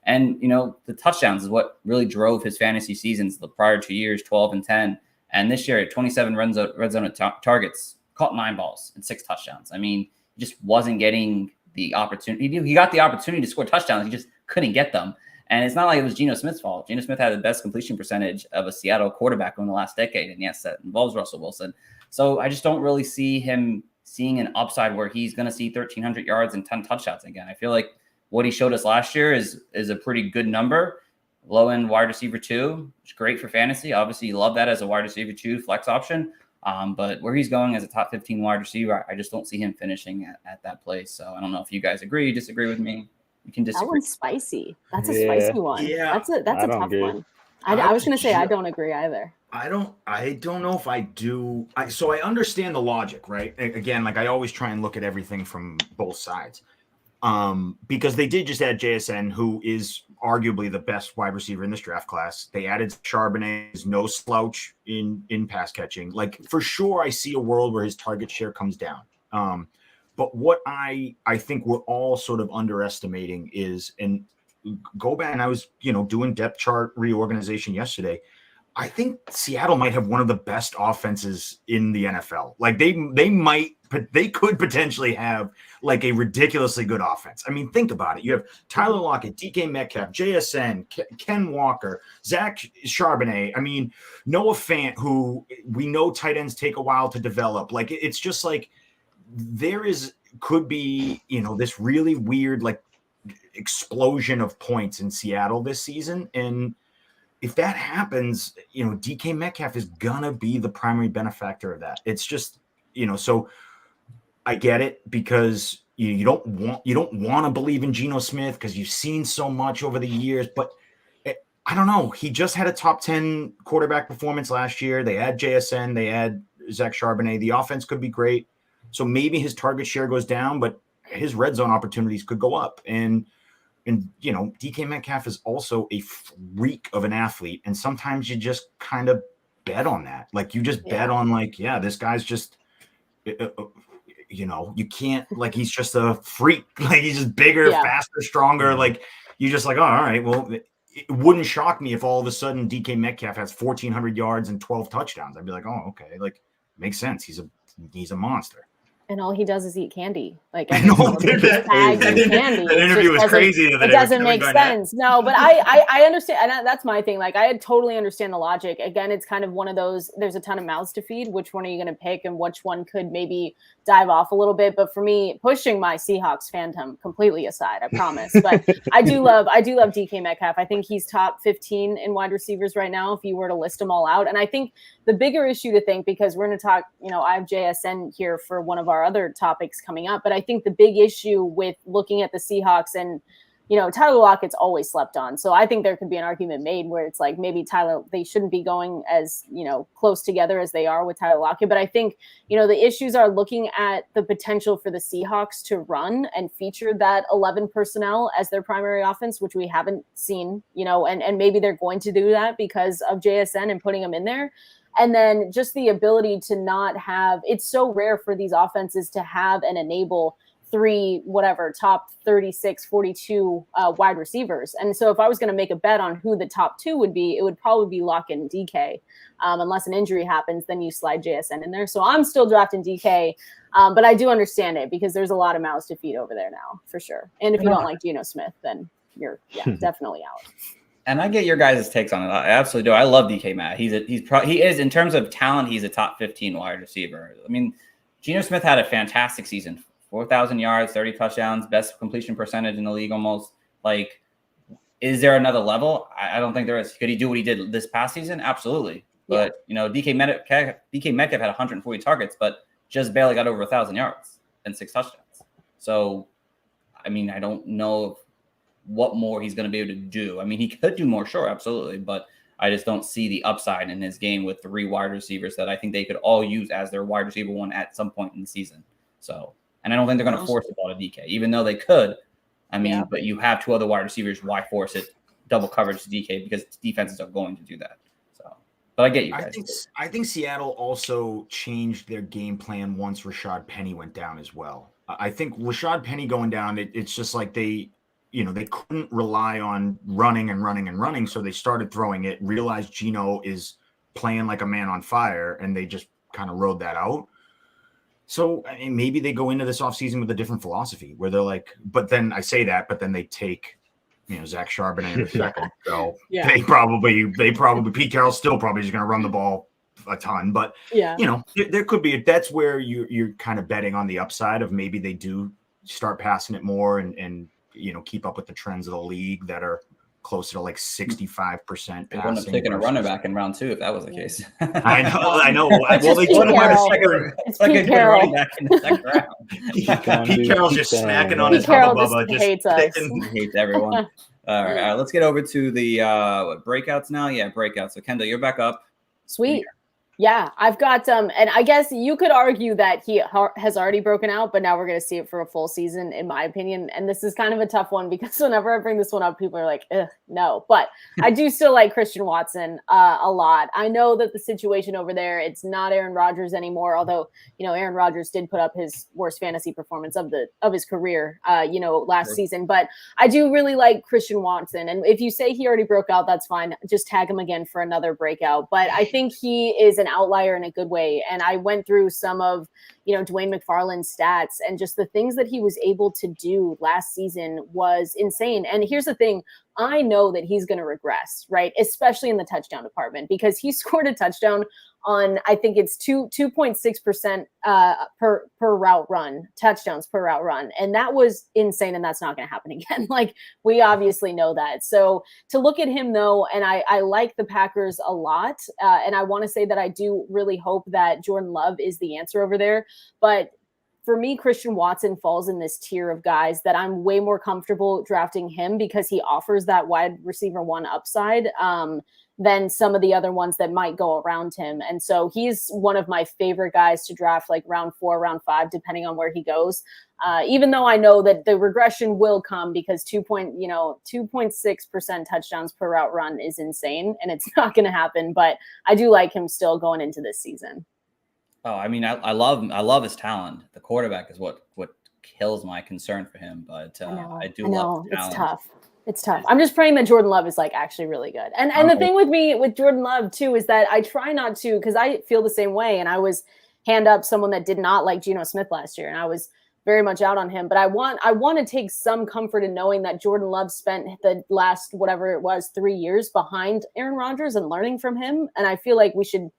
And, the touchdowns is what really drove his fantasy seasons the prior 2 years, 12 and 10. And this year, 27 red zone targets, caught 9 balls and 6 touchdowns. I mean, he just wasn't getting the opportunity. He got the opportunity to score touchdowns. He just couldn't get them. And it's not like it was Geno Smith's fault. Geno Smith had the best completion percentage of a Seattle quarterback in the last decade. And yes, that involves Russell Wilson. So I just don't really see him seeing an upside where he's going to see 1,300 yards and 10 touchdowns again. I feel like what he showed us last year is a pretty good number. Low end wide receiver 2, which is great for fantasy. Obviously, you love that as a wide receiver 2 flex option. But where he's going as a top 15 wide receiver, I just don't see him finishing at that place. So I don't know if you guys agree, disagree with me. You can disagree. That one's spicy. That's a spicy one. Yeah. That's a tough one. I was going to say I don't agree either. I don't know if I do. So I understand the logic, right? Again, like I always try and look at everything from both sides. Because they did just add JSN, who is arguably the best wide receiver in this draft class. They added Charbonnet, is no slouch in pass catching. Like for sure, I see a world where his target share comes down. But what I think we're all sort of underestimating is, and go back, and I was doing depth chart reorganization yesterday. I think Seattle might have one of the best offenses in the NFL. Like they could potentially have like a ridiculously good offense. I mean, think about it. You have Tyler Lockett, DK Metcalf, JSN, Ken Walker, Zach Charbonnet. I mean, Noah Fant, who we know tight ends take a while to develop. Like it's just like could be this really weird like explosion of points in Seattle this season. And if that happens, DK Metcalf is gonna be the primary benefactor of that. It's just, so I get it because you don't want to believe in Geno Smith because you've seen so much over the years, but I don't know. He just had a top 10 quarterback performance last year. They add JSN, they add Zach Charbonnet. The offense could be great. So maybe his target share goes down, but his red zone opportunities could go up. And DK Metcalf is also a freak of an athlete. And sometimes you just kind of bet on that. Like you just bet on this guy's just, you can't he's just a freak. Like he's just bigger, faster, stronger. Like you just like, oh, all right. Well, it wouldn't shock me if all of a sudden DK Metcalf has 1,400 yards and 12 touchdowns. I'd be like, oh, okay. Like makes sense. He's a monster. And all he does is eat candy. Like I know candy. That interview was crazy. It doesn't make sense. No, but I understand, and that's my thing. Like I totally understand the logic. Again, it's kind of one of those. There's a ton of mouths to feed. Which one are you going to pick, and which one could maybe dive off a little bit? But for me, pushing my Seahawks fandom completely aside, I promise. But I do love DK Metcalf. I think he's top 15 in wide receivers right now. If you were to list them all out, and I think the bigger issue to think, because we're going to talk. I have JSN here for one of our other topics coming up, but I think the big issue with looking at the Seahawks and Tyler Lockett's always slept on, so I think there could be an argument made where it's like maybe they shouldn't be going as close together as they are with Tyler Lockett. But I think the issues are looking at the potential for the Seahawks to run and feature that 11 personnel as their primary offense, which we haven't seen, and maybe they're going to do that because of JSN and putting him in there. And then just the ability to not have, it's so rare for these offenses to have and enable top 36, 42 wide receivers. And so if I was going to make a bet on who the top 2 would be, it would probably be Lockett and DK. Unless an injury happens, then you slide JSN in there. So I'm still drafting DK, but I do understand it because there's a lot of mouths to feed over there now, for sure. And if you don't like Geno Smith, then you're definitely out. And I get your guys' takes on it. I absolutely do. I love DK Matt. He is in terms of talent. He's a top 15 wide receiver. I mean, Geno Smith had a fantastic season, 4,000 yards, 30 touchdowns, best completion percentage in the league almost. Like, is there another level? I don't think there is. Could he do what he did this past season? Absolutely. But DK Metcalf had 140 targets, but just barely got over 1,000 yards and 6 touchdowns. So, I mean, I don't know what more he's going to be able to do. I mean, he could do more, sure, absolutely, but I just don't see the upside in his game with 3 wide receivers that I think they could all use as their wide receiver 1 at some point in the season. So, and I don't think they're going to force the ball to DK, even though they could. I mean, but you have 2 other wide receivers. Why force it double coverage to DK? Because defenses are going to do that. So, but I get you guys. I think Seattle also changed their game plan once Rashad Penny went down as well. I think Rashad Penny going down, it's just like they couldn't rely on running and running and running. So they started throwing it, realized Geno is playing like a man on fire, and they just kind of rode that out. So I mean, maybe they go into this offseason with a different philosophy where they're like, but then I say that, but then they take, Zach Charbonnet in the second. So they probably Pete Carroll's still probably just going to run the ball a ton, but there could be, that's where you're kind of betting on the upside of maybe they do start passing it more and keep up with the trends of the league that are closer to like 65% passing. They wouldn't have taken a running back in round 2 if that was the case. I know. Well, they would have had a second running back in the second round. Pete Carroll's just smacking on his Carroll hubba bubba. Hates us. He hates everyone. All right, let's get over to the breakouts now. Yeah, breakouts. So Kendall, you're back up. Sweet. Yeah, I've got and I guess you could argue that he has already broken out, but now we're going to see it for a full season, in my opinion. And this is kind of a tough one because whenever I bring this one up, people are like, no. But I do still like Christian Watson a lot. I know that the situation over there, it's not Aaron Rodgers anymore, although, Aaron Rodgers did put up his worst fantasy performance of his career, last season. But I do really like Christian Watson. And if you say he already broke out, that's fine. Just tag him again for another breakout. But I think he is an outlier in a good way. And I went through some of, Dwayne McFarland's stats, and just the things that he was able to do last season was insane. And here's the thing. I know that he's going to regress, right? Especially in the touchdown department, because he scored a touchdown on, I think it's 2.6% per route run, touchdowns per route run. And that was insane. And that's not going to happen again. Like, we obviously know that. So to look at him though, and I like the Packers a lot. And I want to say that I do really hope that Jordan Love is the answer over there. But for me, Christian Watson falls in this tier of guys that I'm way more comfortable drafting him because he offers that wide receiver 1 upside than some of the other ones that might go around him. And so he's one of my favorite guys to draft, like round 4, round 5, depending on where he goes. Even though I know that the regression will come because 2.6% touchdowns per route run is insane and it's not going to happen. But I do like him still going into this season. Oh, I mean, I love his talent. The quarterback is what kills my concern for him. But I do love his talent. It's tough. I'm just praying that Jordan Love is like actually really good. And the thing with me with Jordan Love too is that I try not to, because I feel the same way. And I was hand up someone that did not like Geno Smith last year, and I was very much out on him. But I want to take some comfort in knowing that Jordan Love spent the last, whatever it was, 3 years behind Aaron Rodgers and learning from him. And I feel like we should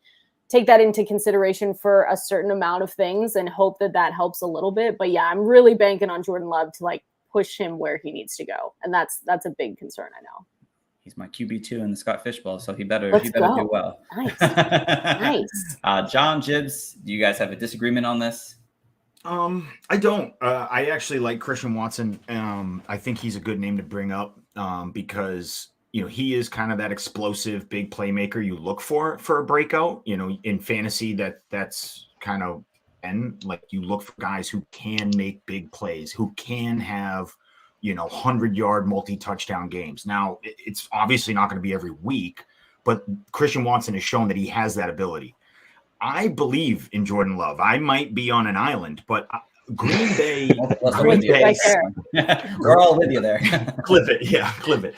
take that into consideration for a certain amount of things and hope that helps a little bit. But yeah, I'm really banking on Jordan Love to like push him where he needs to go. And that's a big concern. I know. He's my QB2 in the Scott Fishbowl, so he better do well. Nice. Nice. John, Jibbs, do you guys have a disagreement on this? I don't. I actually like Christian Watson. I think he's a good name to bring up because he is kind of that explosive big playmaker you look for a breakout. In fantasy, that's kind of, and like you look for guys who can make big plays, who can have 100-yard multi-touchdown games. Now, it's obviously not going to be every week, but Christian Watson has shown that he has that ability. I believe in Jordan Love. I might be on an island, but Green Bay. We're all with you there. Clip it.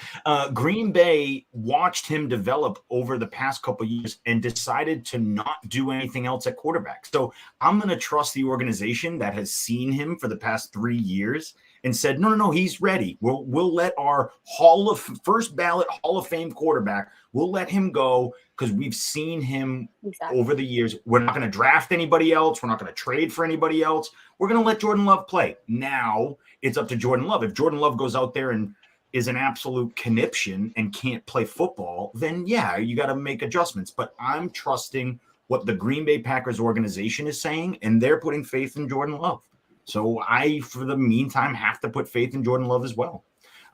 Green Bay watched him develop over the past couple of years and decided to not do anything else at quarterback. So I'm going to trust the organization that has seen him for the past 3 years and said, no, he's ready. We'll let our first ballot Hall of Fame quarterback, we'll let him go because we've seen him over the years. We're not going to draft anybody else. We're not going to trade for anybody else. We're going to let Jordan Love play. Now it's up to Jordan Love. If Jordan Love goes out there and is an absolute conniption and can't play football, then yeah, you got to make adjustments. But I'm trusting what the Green Bay Packers organization is saying, and they're putting faith in Jordan Love. So I, for the meantime, have to put faith in Jordan Love as well.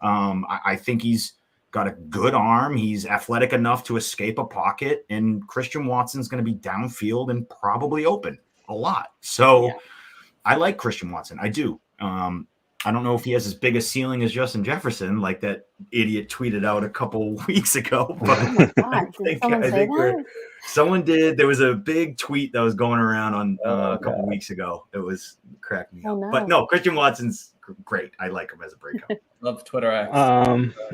I think he's got a good arm. He's athletic enough to escape a pocket, and Christian Watson's going to be downfield and probably open a lot. So I like Christian Watson. I do. I don't know if he has as big a ceiling as Justin Jefferson, like that idiot tweeted out a couple weeks ago. But I think someone did. There was a big tweet that was going around on a couple weeks ago. It was cracked me up. No. But no, Christian Watson's great. I like him as a breakout. Love Twitter X.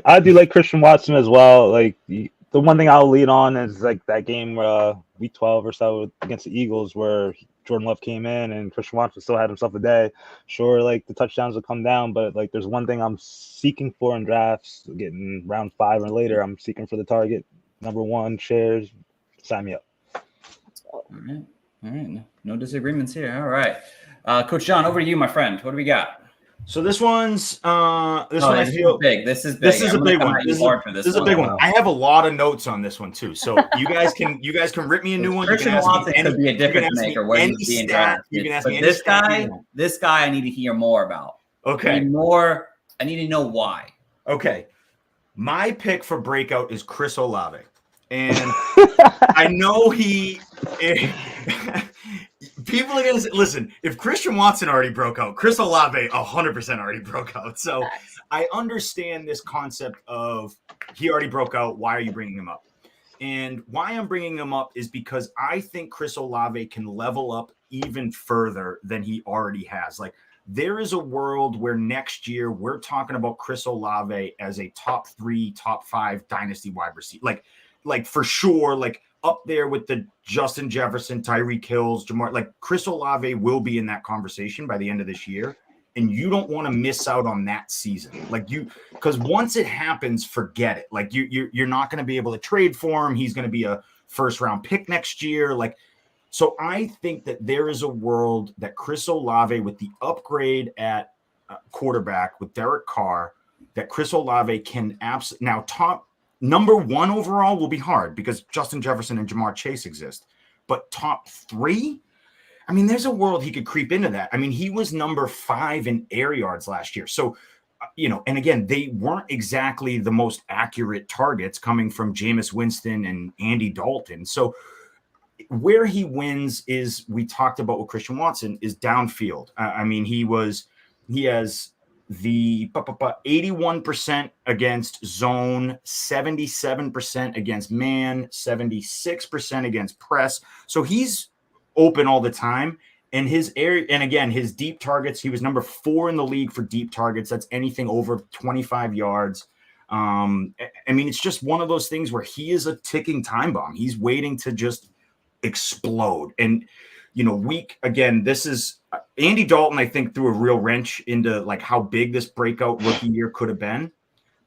I do like Christian Watson as well. Like the one thing I'll lead on is like that game week 12 or so against the Eagles where Jordan Love came in and Christian Watson still had himself a day. Sure, like the touchdowns will come down, but like there's one thing I'm seeking for in drafts, getting round 5 or later. I'm seeking for the target number 1 shares. Sign me up. All right. No disagreements here. All right. Coach John, over to you, my friend. What do we got? So this one's I feel big. This is big. This is a big one. This is a big one. I have a lot of notes on this one too. So you guys can rip me a new one. Christian Watson could be a difference maker where he's being drafted. You can ask me this guy I need to hear more about. Okay. I need to know why. Okay. My pick for breakout is Chris Olave. And I know people are going to say, listen, if Christian Watson already broke out, Chris Olave 100% already broke out. So I understand this concept of he already broke out. Why are you bringing him up? And why I'm bringing him up is because I think Chris Olave can level up even further than he already has. Like there is a world where next year we're talking about Chris Olave as a top 3, top 5 dynasty wide receiver. Like for sure, like up there with the Justin Jefferson, Tyreek Hills, Jamar, like Chris Olave will be in that conversation by the end of this year. And you don't want to miss out on that season. Because once it happens, forget it. Like you're not going to be able to trade for him. He's going to be a first round pick next year. So I think that there is a world that Chris Olave with the upgrade at quarterback with Derek Carr, that Chris Olave can absolutely now number 1 overall will be hard because Justin Jefferson and Jamar Chase exist. But top 3, I mean, there's a world he could creep into that. I mean, he was number 5 in air yards last year. So, and again, they weren't exactly the most accurate targets coming from Jameis Winston and Andy Dalton. So where he wins is, we talked about with Christian Watson, is downfield. I mean, he has the 81% against zone, 77% against man, 76% against press. So he's open all the time. And his area, and again, his deep targets, he was number 4 in the league for deep targets. That's anything over 25 yards. I mean, it's just one of those things where he is a ticking time bomb. He's waiting to just explode. And this is Andy Dalton, I think, threw a real wrench into like how big this breakout rookie year could have been.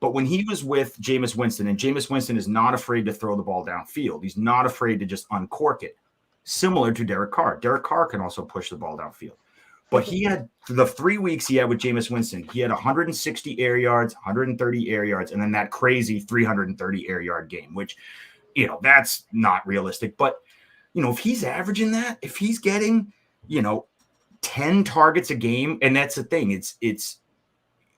But when he was with Jameis Winston, and Jameis Winston is not afraid to throw the ball downfield. He's not afraid to just uncork it. Similar to Derek Carr. Derek Carr can also push the ball downfield. But he had the 3 weeks he had with Jameis Winston, he had 160 air yards, 130 air yards, and then that crazy 330 air yard game, which, that's not realistic. But if he's averaging that, if he's getting, 10 targets a game, and that's the thing, it's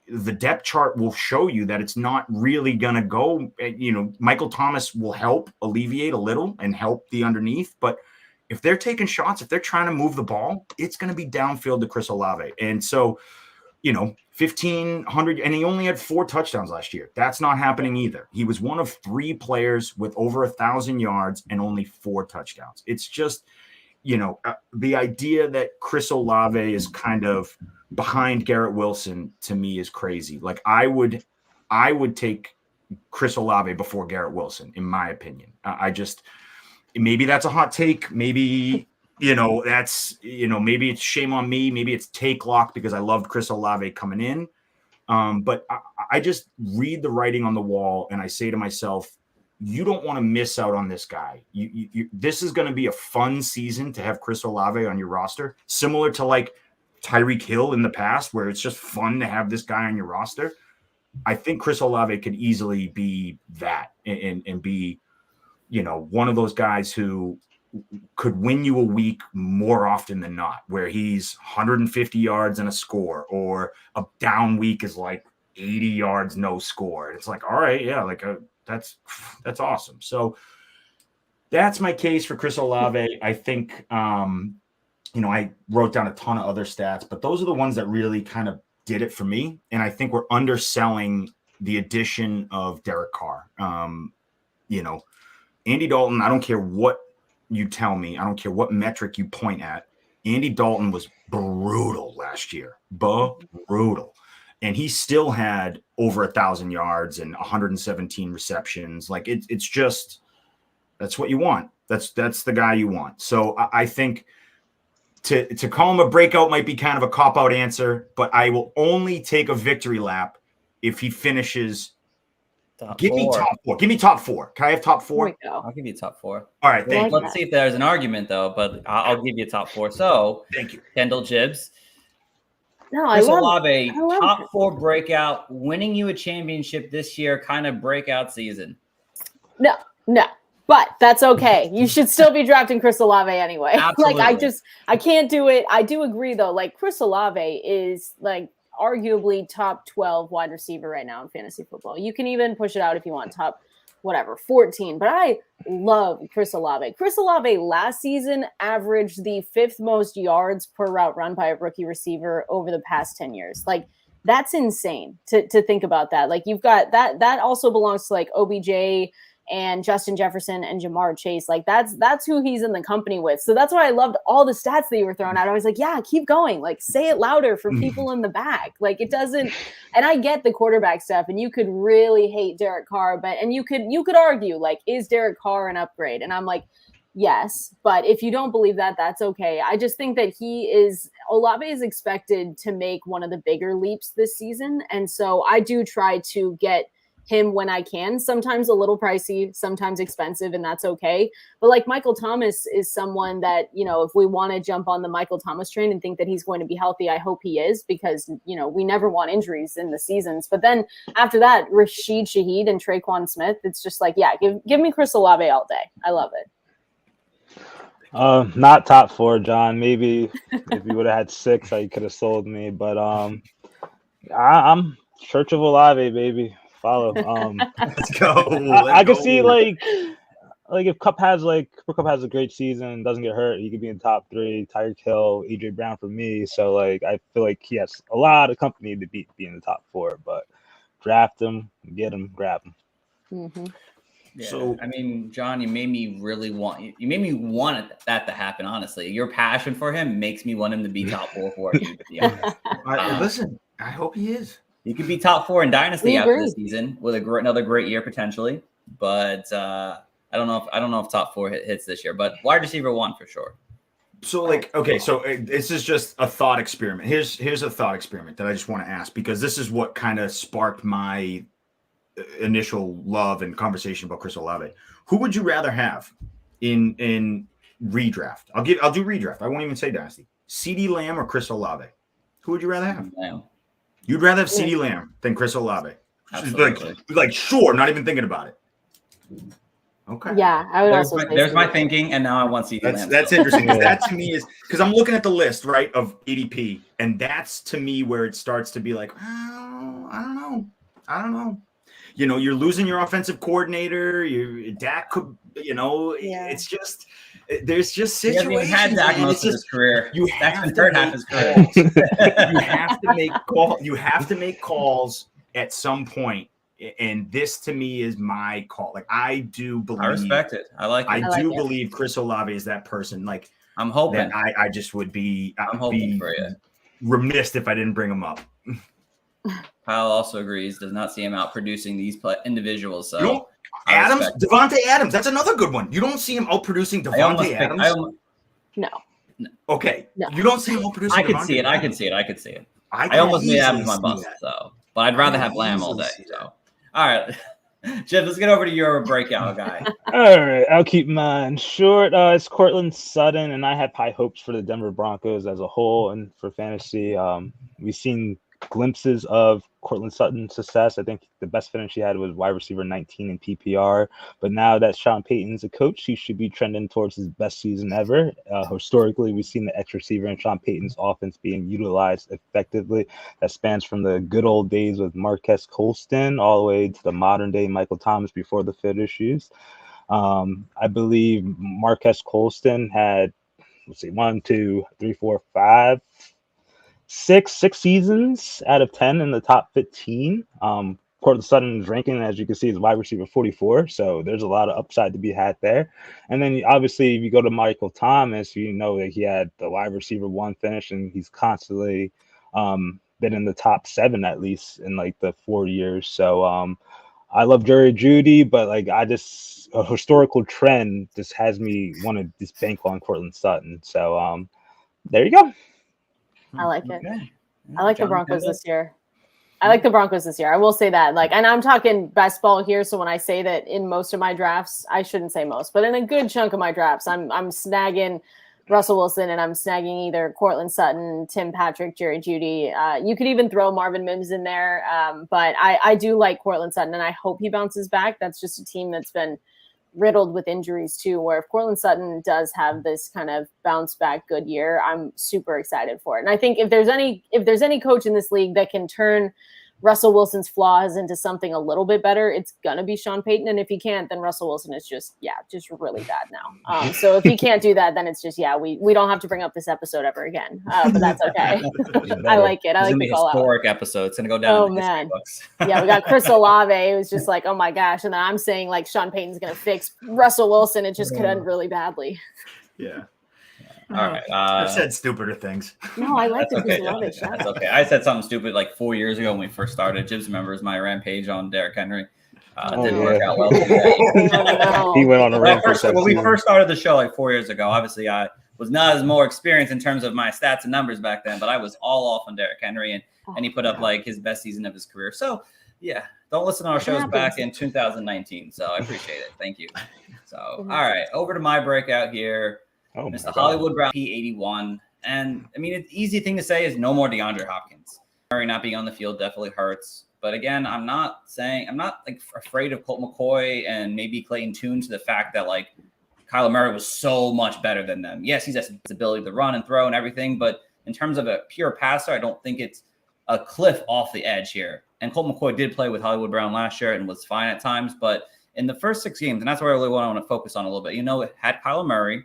the depth chart will show you that it's not really going to go, Michael Thomas will help alleviate a little and help the underneath. But if they're taking shots, if they're trying to move the ball, it's going to be downfield to Chris Olave. And so, 1,500, and he only had 4 touchdowns last year. That's not happening either. He was one of 3 players with over 1,000 yards and only 4 touchdowns. It's just, the idea that Chris Olave is kind of behind Garrett Wilson to me is crazy. Like I would take Chris Olave before Garrett Wilson, in my opinion. Maybe that's a hot take. Maybe, that's, maybe it's shame on me. Maybe it's take lock because I loved Chris Olave coming in. But I just read the writing on the wall and I say to myself, you don't want to miss out on this guy. This is going to be a fun season to have Chris Olave on your roster, similar to like Tyreek Hill in the past, where it's just fun to have this guy on your roster. I think Chris Olave could easily be that and be, one of those guys who could win you a week more often than not, where he's 150 yards and a score, or a down week is like 80 yards, no score. It's like, all right, yeah, that's awesome. So that's my case for Chris Olave. I think, I wrote down a ton of other stats, but those are the ones that really kind of did it for me. And I think we're underselling the addition of Derek Carr. Andy Dalton, I don't care what you tell me. I don't care what metric you point at. Andy Dalton was brutal last year, brutal. And he still had over 1,000 yards and 117 receptions. Like it's just, that's what you want. That's the guy you want. So I think to call him a breakout might be kind of a cop-out answer, but I will only take a victory lap if he finishes. Give me top four. Give me top four. Can I have top four? I'll give you top four. All right, thank you. Let's see if there's an argument though, but I'll give you top four. So thank you, Kendall Gibbs. No, Chris Olave, top four breakout, winning you a championship this year, kind of breakout season. No, but that's okay. You should still be drafting Chris Olave anyway. Absolutely. Like I can't do it. I do agree though. Like Chris Olave is like arguably top 12 wide receiver right now in fantasy football. You can even push it out if you want top 14, but I love Chris Olave. Chris Olave last season averaged the 5th most yards per route run by a rookie receiver over the past 10 years. Like that's insane to think about that. Like you've got that also belongs to like OBJ and Justin Jefferson and Jamar Chase. Like that's who he's in the company with. So that's why I loved all the stats that you were throwing out. I was like, yeah, keep going. Like say it louder for people in the back. Like it doesn't, and I get the quarterback stuff and you could really hate Derek Carr, and you could argue like, is Derek Carr an upgrade? And I'm like, yes, but if you don't believe that, that's okay. I just think that Olave is expected to make one of the bigger leaps this season. And so I do try to get him when I can, sometimes a little pricey, sometimes expensive, and that's okay. But like Michael Thomas is someone that, if we want to jump on the Michael Thomas train and think that he's going to be healthy, I hope he is, because, we never want injuries in the seasons. But then after that, Rashid Shaheed and Traquan Smith, it's just like, yeah, give me Chris Olave all day. I love it. Not top four, John. Maybe if you would have had 6, you could have sold me. But I'm Church of Olave, baby. Follow. Let's go. I can see like if Cooper Kupp has a great season, doesn't get hurt, he could be in top 3. Tyreek Hill, AJ Brown for me. So like I feel like he has a lot of company to be in the top 4. But draft him, get him, grab him. Mm-hmm. Yeah, so I mean, John, you made me want that to happen. Honestly, your passion for him makes me want him to be top 4 for you. Listen, I hope he is. He could be top 4 in Dynasty after this season with another great year potentially. But I don't know if top 4 hits this year. But wide receiver 1 for sure. So okay, so this is just a thought experiment. Here's a thought experiment that I just want to ask, because this is what kind of sparked my initial love and conversation about Chris Olave. Who would you rather have in redraft? I'll do redraft. I won't even say Dynasty. CeeDee Lamb or Chris Olave? Who would you rather have? Lamb. You'd rather have CeeDee Lamb than Chris Olave. Absolutely. Like sure, not even thinking about it. Okay. Yeah, I would there's my thinking, and now I want CeeDee Lamb. That's interesting. That to me is because I'm looking at the list, right, of ADP, and that's to me where it starts to be like, oh, I don't know. You're losing your offensive coordinator. Dak could, it's just there's just situations. He had Dak most of his career. Dak's been hurt half his career. You have to make calls. You have to make calls at some point, and this to me is my call. Like I do believe. I respect it. I like it. I do believe Chris Olave is that person. Like I'm hoping. I just would be. I'm hoping for you. Remiss if I didn't bring him up. Kyle also agrees. Does not see him out producing these individuals. So Devontae Adams. That's another good one. You don't see him out producing Devontae Adams. No. Okay. No. You don't see him out producing. I could see it. I could see it. I almost made Adams my bust, though. But I'd rather have Lamb all day. So, all right, Jeff, let's get over to your breakout guy. All right, I'll keep mine short. It's Courtland Sutton, and I have high hopes for the Denver Broncos as a whole and for fantasy. We've seen glimpses of Courtland Sutton's success. I think the best finish he had was wide receiver 19 in PPR. But now that Sean Payton's a coach, he should be trending towards his best season ever. Historically, we've seen the X receiver in Sean Payton's offense being utilized effectively. That spans from the good old days with Marquez Colston all the way to the modern day Michael Thomas before the foot issues. I believe Marquez Colston had, 6 seasons out of 10 in the top 15. Cortland Sutton's ranking, as you can see, is wide receiver 44. So there's a lot of upside to be had there. And then obviously, if you go to Michael Thomas, you know that he had the wide receiver 1 finish, and he's constantly been in the top 7 at least in like the 4 years. So I love Jerry Jeudy, but like a historical trend just has me want to just bank on Cortland Sutton. So there you go. I like it. Okay. I like the John Broncos Kendall? this year. I like the Broncos this year. I will say that. Like, and I'm talking best ball here. So when I say that in most of my drafts, I shouldn't say most, but in a good chunk of my drafts, I'm snagging Russell Wilson and I'm snagging either Cortland Sutton, Tim Patrick, Jerry Jeudy. You could even throw Marvin Mims in there. But I do like Cortland Sutton, and I hope he bounces back. That's just a team that's been riddled with injuries too, where if Cortland Sutton does have this kind of bounce back good year, I'm super excited for it. And I think if there's any coach in this league that can turn Russell Wilson's flaws into something a little bit better, it's gonna be Sean Payton. And if he can't, then Russell Wilson is just really bad now. So if he can't do that, then it's just we don't have to bring up this episode ever again. But that's okay. I like it. I like the call out. Historic episode. It's gonna go down. Oh man, yeah, we got Chris Olave. It was just like, oh my gosh, and then I'm saying like Sean Payton's gonna fix Russell Wilson. It just could end really badly. Yeah. All right. I've said stupider things. No, I like the Chris Okay. Olave shot. That's okay. I said something stupid like 4 years ago when we first started. Jibs remembers my rampage on Derrick Henry. Didn't work out well. He went on a rampage. When we first started the show like 4 years ago, obviously I was not as more experienced in terms of my stats and numbers back then, but I was all off on Derrick Henry, and he put up like his best season of his career. So yeah, don't listen to our shows back in 2019. So I appreciate it. Thank you. So all right, over to my breakout here. Mr. Hollywood Brown, P81. And I mean, it's easy thing to say is no more DeAndre Hopkins. Murray not being on the field definitely hurts. But again, I'm not like afraid of Colt McCoy and maybe Clayton Tune to the fact that like Kyler Murray was so much better than them. Yes, he's has his ability to run and throw and everything, but in terms of a pure passer, I don't think it's a cliff off the edge here. And Colt McCoy did play with Hollywood Brown last year and was fine at times, but in the first 6 games, and that's where I really want to focus on a little bit. It had Kyler Murray,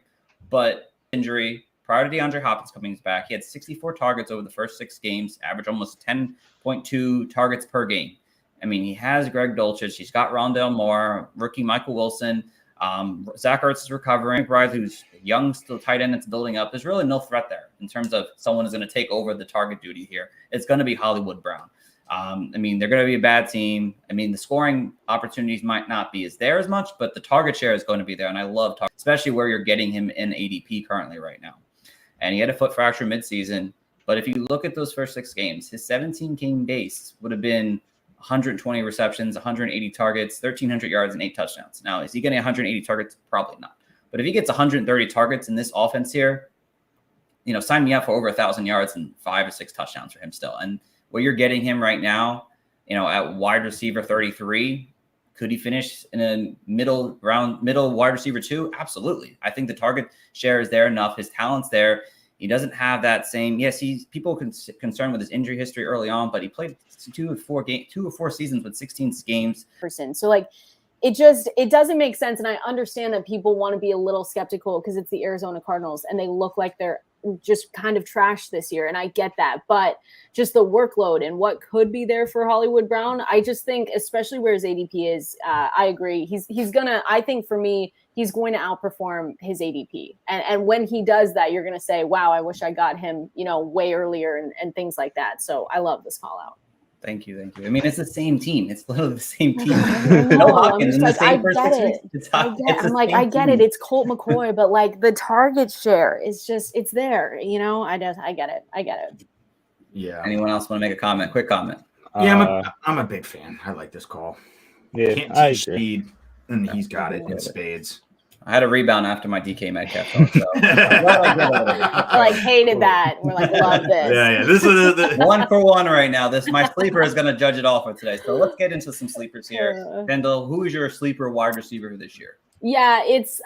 but injury prior to DeAndre Hopkins coming back, he had 64 targets over the first 6 games, average almost 10.2 targets per game. I mean, he has Greg Dulcich. He's got Rondale Moore, rookie Michael Wilson. Zach Ertz is recovering. Bryce, who's young, still tight end that's building up. There's really no threat there in terms of someone is going to take over the target duty here. It's going to be Hollywood Brown. I mean, they're going to be a bad team. I mean, the scoring opportunities might not be there as much, but the target share is going to be there. And I love target, especially where you're getting him in ADP currently right now. And he had a foot fracture midseason. But if you look at those first 6 games, his 17-game base would have been 120 receptions, 180 targets, 1,300 yards, and 8 touchdowns. Now, is he getting 180 targets? Probably not. But if he gets 130 targets in this offense here, sign me up for over 1,000 yards and 5 or 6 touchdowns for him still. And where you're getting him right now, at wide receiver 33, could he finish in a middle wide receiver 2? Absolutely. I think the target share is there enough. His talent's there. He doesn't have that same. Yes, people concerned with his injury history early on, but he played 2 or 4 seasons with 16 games. So like, it doesn't make sense. And I understand that people want to be a little skeptical because it's the Arizona Cardinals and they look like they're just kind of trash this year. And I get that, but just the workload and what could be there for Hollywood Brown. I just think, especially where his ADP is, I agree. I think for me, he's going to outperform his ADP. And when he does that, you're going to say, wow, I wish I got him, way earlier and things like that. So I love this call out. Thank you. I mean, it's the same team. It's literally the same team. No Hopkins in the same first 6 weeks. I get it. It's Colt McCoy, but like the target share is just, it's there. I get it. Yeah. Anyone else want to make a comment? Quick comment. Yeah, I'm a big fan. I like this call. Yeah, Can't teach speed, and he's got it in spades. I had a rebound after my DK Metcalf phone, so I hated that. We're like, love this. Yeah. This is 1 for 1 right now. My sleeper is going to judge it all for today. So let's get into some sleepers here. Kendall, who is your sleeper wide receiver this year? Yeah, it's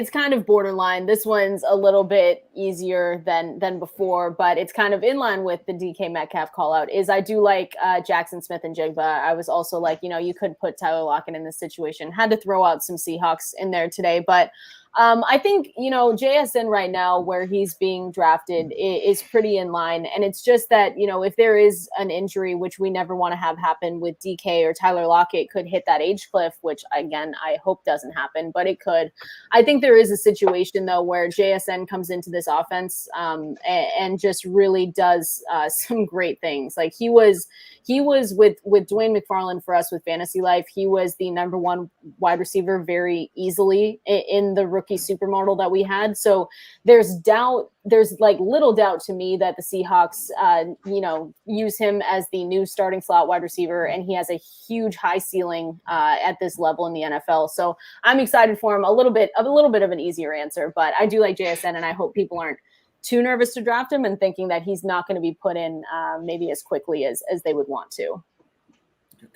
kind of borderline. This one's a little bit easier than before, but it's kind of in line with the DK Metcalf call out. I do like Jackson Smith and Jigba. I was also like, you could put Tyler Lockett in this situation. Had to throw out some Seahawks in there today, but I think, JSN right now where he's being drafted is pretty in line. And it's just that, if there is an injury, which we never want to have happen with DK or Tyler Lockett could hit that age cliff, which again, I hope doesn't happen, but it could. I think there is a situation though, where JSN comes into this offense and just really does some great things. Like he was with Dwayne McFarland for us with Fantasy Life. He was the number one wide receiver very easily in the rookie supermodel that we had. So there's like little doubt to me that the Seahawks, use him as the new starting slot wide receiver, and he has a huge high ceiling at this level in the NFL. So I'm excited for him. A little bit of an easier answer, but I do like JSN, and I hope people aren't too nervous to draft him and thinking that he's not going to be put in maybe as quickly as they would want to.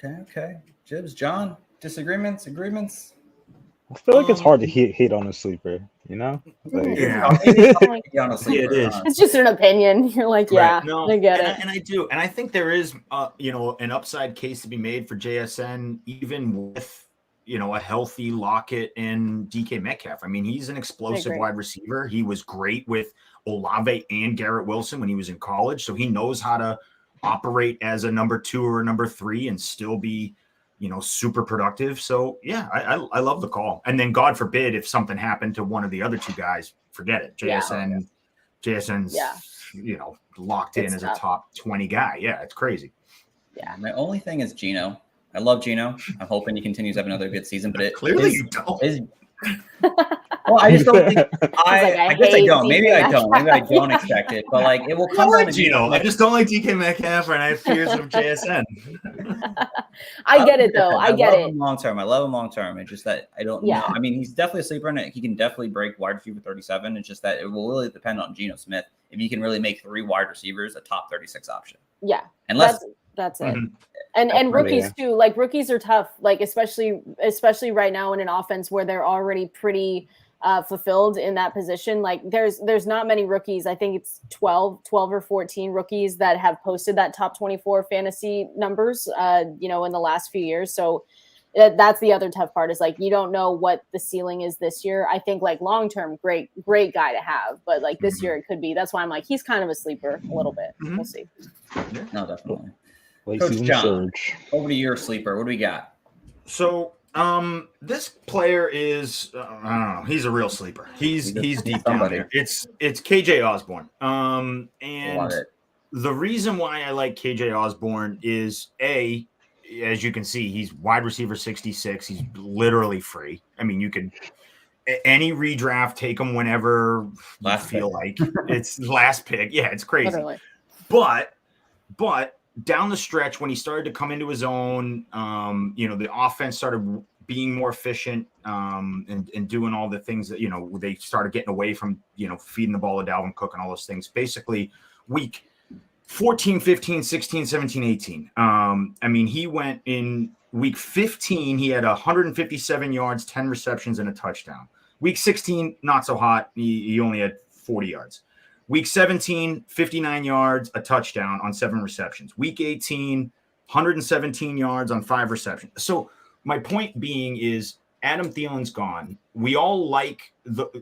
Okay. Jibs, John, disagreements, agreements? I feel like it's hard to hate on a sleeper, Like, Yeah. Honestly, it is. It's just an opinion. You're like, yeah, right. No, I get it. And I do. And I think there is, an upside case to be made for JSN, even with, a healthy Lockett and DK Metcalf. I mean, he's an explosive wide receiver. He was great with Olave and Garrett Wilson when he was in college. So he knows how to operate as a number 2 or a number 3 and still be, super productive. So yeah, I love the call. And then God forbid if something happened to one of the other 2 guys, forget it. JSN's, locked in as a top 20 guy. Yeah, it's crazy. Yeah. My only thing is Geno. I love Geno. I'm hoping he continues to have another good season, but Clearly you don't. Well, I just don't think I guess I don't. Maybe I don't. Maybe I don't expect it. But like it will come down to Geno. I just don't like DK Metcalf and I have fears of JSN. I get it though. I get it. Long term. I love him long term. It's just that I don't know. I mean, he's definitely a sleeper in it. He can definitely break wide receiver 37. It's just that it will really depend on Geno Smith if he can really make 3 wide receivers a top 36 option. Yeah. Unless that's it. And rookies too. Like rookies are tough, like especially right now in an offense where they're already pretty fulfilled in that position. Like there's not many rookies. I think it's 12 or 14 rookies that have posted that top 24 fantasy numbers, in the last few years. So that's the other tough part is like, you don't know what the ceiling is this year. I think like long-term, great guy to have, but like this year it could be, that's why I'm like, he's kind of a sleeper a little bit. We'll see. No, definitely. Coach John, over to your sleeper. What do we got? So this player is I don't know, he's a real sleeper. He's deep down there. It's KJ Osborne. And the reason why I like KJ Osborne is as you can see, he's wide receiver 66. He's literally free. I mean, you could any redraft, take him whenever you feel like. It's last pick. Yeah, it's crazy. Literally. But down the stretch, when he started to come into his own, the offense started being more efficient and doing all the things that, they started getting away from, feeding the ball to Dalvin Cook and all those things. Basically, week 14, 15, 16, 17, 18. I mean, he went in week 15, he had 157 yards, 10 receptions, and a touchdown. Week 16, not so hot. He only had 40 yards. Week 17, 59 yards, a touchdown on 7 receptions. Week 18, 117 yards on 5 receptions. So my point being is Adam Thielen's gone. We all like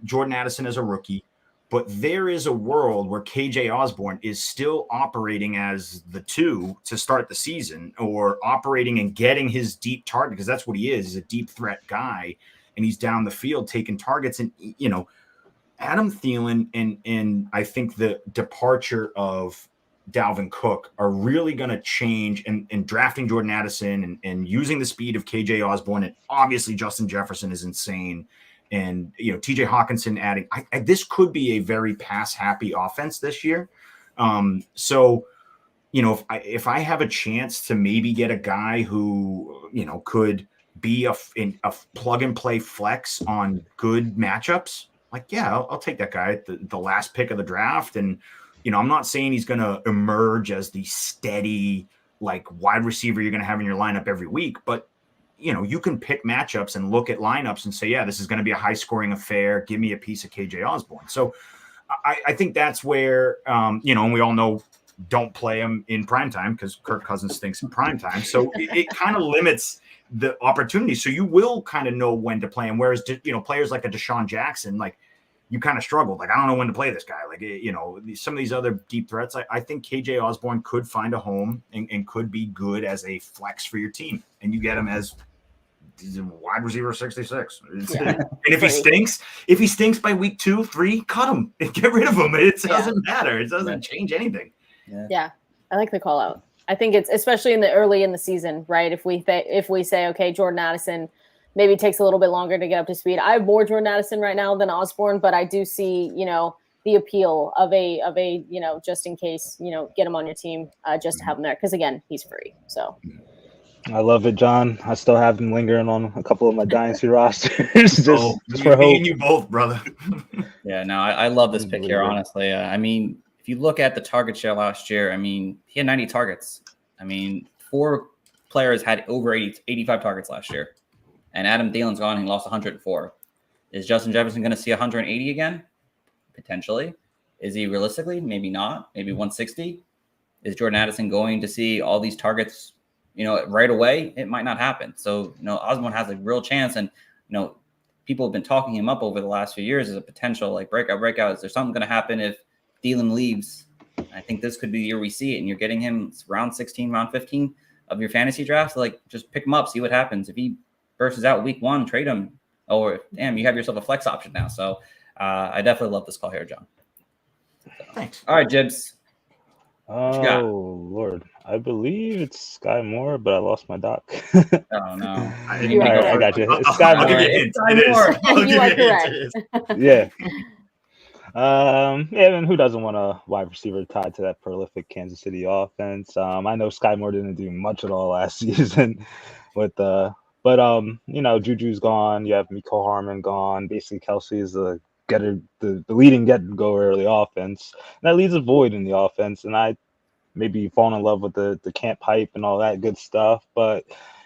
Jordan Addison as a rookie, but there is a world where KJ Osborne is still operating as the 2 to start the season, or operating and getting his deep target, because that's what he is. He's a deep threat guy, and he's down the field taking targets. And, Adam Thielen and I think the departure of Dalvin Cook are really going to change, and drafting Jordan Addison and using the speed of KJ Osborne, and obviously Justin Jefferson is insane. And, TJ Hawkinson adding, this could be a very pass happy offense this year. So, if I have a chance to maybe get a guy who, could be a plug and play flex on good matchups, like, yeah, I'll take that guy at the last pick of the draft. And, I'm not saying he's going to emerge as the steady, like, wide receiver you're going to have in your lineup every week. But, you can pick matchups and look at lineups and say, yeah, this is going to be a high scoring affair. Give me a piece of KJ Osborne. So I think that's where, and we all know don't play him in primetime because Kirk Cousins stinks in primetime. So it kind of limits the opportunity. So you will kind of know when to play him. Whereas, players like a Deshaun Jackson, like, you kind of struggled. Like, I don't know when to play this guy. Like, some of these other deep threats, I think KJ Osborne could find a home and could be good as a flex for your team. And you get him as wide receiver 66. Yeah. And if he stinks by week 2, 3, cut him and get rid of him. It doesn't matter. It doesn't change anything. Yeah. I like the call out. I think it's especially early in the season, right? If we say, okay, Jordan Addison maybe takes a little bit longer to get up to speed. I have more Jordan Addison right now than Osborne, but I do see, the appeal of a just in case, get him on your team, just to have him there. Because again, he's free. So I love it, John. I still have him lingering on a couple of my dynasty rosters. just for hope. Me and you both, brother. Yeah, no, I love this pick here, honestly. I mean, if you look at the target share last year, I mean, he had 90 targets. I mean, 4 players had over 85 targets last year. And Adam Thielen's gone and he lost 104. Is Justin Jefferson going to see 180 again? Potentially. Is he realistically? Maybe not. Maybe 160. Is Jordan Addison going to see all these targets, right away? It might not happen. So, Osborne has a real chance. And, people have been talking him up over the last few years as a potential like breakout. Is there something going to happen if Thielen leaves? I think this could be the year we see it. And you're getting him round 16, round 15 of your fantasy draft. So, like, just pick him up, see what happens. If he versus out week 1, trade him. Or damn, you have yourself a flex option now. So I definitely love this call here, John. So, thanks. All right, Jibs. Oh Lord, I believe it's Sky Moore, but I lost my doc. Oh no, I got you. It's Sky Moore. Yeah. And who doesn't want a wide receiver tied to that prolific Kansas City offense? I know Sky Moore didn't do much at all last season with Juju's gone. You have Mecole Hardman gone. Basically, Kelsey is the leading get-goer of the offense. And that leaves a void in the offense. And I maybe fall in love with the camp hype and all that good stuff. But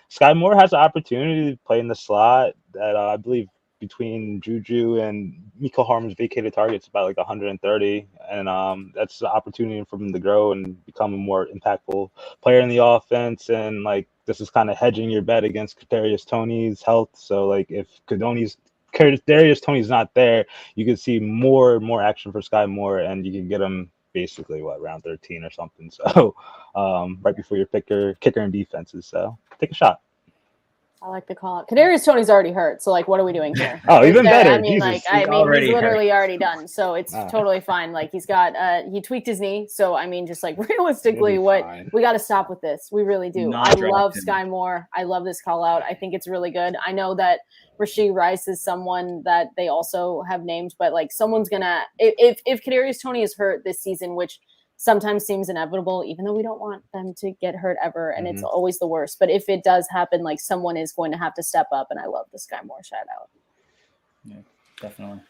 Sky Moore has the opportunity to play in the slot that I believe between Juju and Mecole Hardman's vacated targets about like 130. And that's the opportunity for him to grow and become a more impactful player in the offense. And like, this is kind of hedging your bet against Kadarius Toney's health. So like, if Kadarius Toney's not there, you could see more action for Sky Moore, and you can get him basically round 13 or something. So right before your kicker and defenses. So take a shot. I like the call out. Kadarius Toney's already hurt, so like, what are we doing here? Oh, even better. I mean, he's literally already done, so it's totally fine. Like, he's got he tweaked his knee, so I mean, just like realistically, we got to stop with this. We really do. I love Sky Moore. I love this call out. I think it's really good. I know that Rashee Rice is someone that they also have named, but like, someone's gonna if Kadarius Toney is hurt this season, which sometimes seems inevitable, even though we don't want them to get hurt ever. And it's always the worst. But if it does happen, like, someone is going to have to step up. And I love the Sky Moore shout out. Yeah, definitely.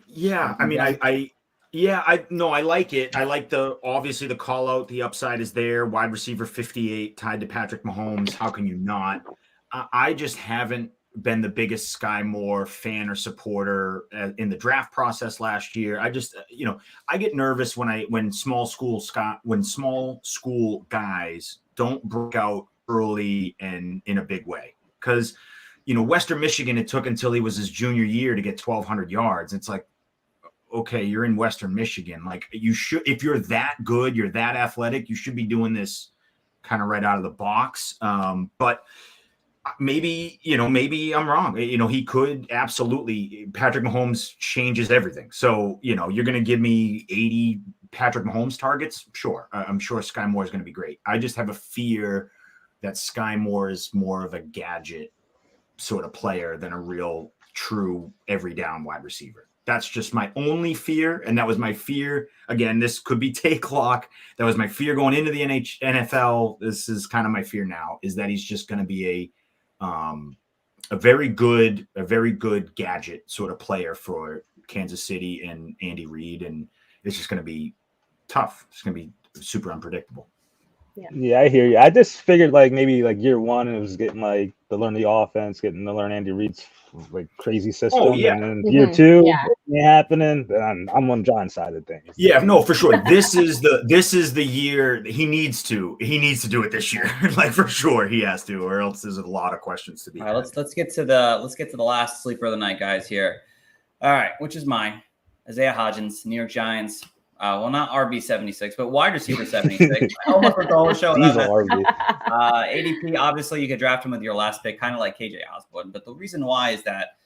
Yeah. I mean, I like it. I like obviously the call out, the upside is there. Wide receiver 58 tied to Patrick Mahomes. How can you not? I just haven't been the biggest Sky Moore fan or supporter in the draft process last year. I just, I get nervous when small school guys don't break out early and in a big way. Because, Western Michigan, it took until he was his junior year to get 1,200 yards. It's like, okay, you're in Western Michigan. Like, you should, if you're that good, you're that athletic, you should be doing this kind of right out of the box. But maybe I'm wrong. He could absolutely. Patrick Mahomes changes everything. So, you're going to give me 80 Patrick Mahomes targets. Sure. I'm sure Sky Moore is going to be great. I just have a fear that Sky Moore is more of a gadget sort of player than a real true every down wide receiver. That's just my only fear. And that was my fear. Again, this could be take lock. That was my fear going into the NFL. This is kind of my fear now, is that he's just going to be a very good gadget sort of player for Kansas City and Andy Reid, and it's just going to be tough. It's going to be super unpredictable. Yeah, I hear you. I just figured like maybe like year one it was getting like to learn the offense, getting to learn Andy Reid's like crazy system. Oh, yeah. And then year two, Yeah. it ain't happening. Then I'm on John's side of things. Yeah, no, for sure. This is the year he needs to do it this year. Like for sure he has to, or else there's a lot of questions to be. All right, let's get to the last sleeper of the night, guys. Here, all right, which is mine, Isaiah Hodgins, New York Giants. Well, not RB 76, but wide receiver 76. I almost went the whole show. Diesel RB. ADP, obviously, you could draft him with your last pick, kind of like KJ Osborne. But the reason why is that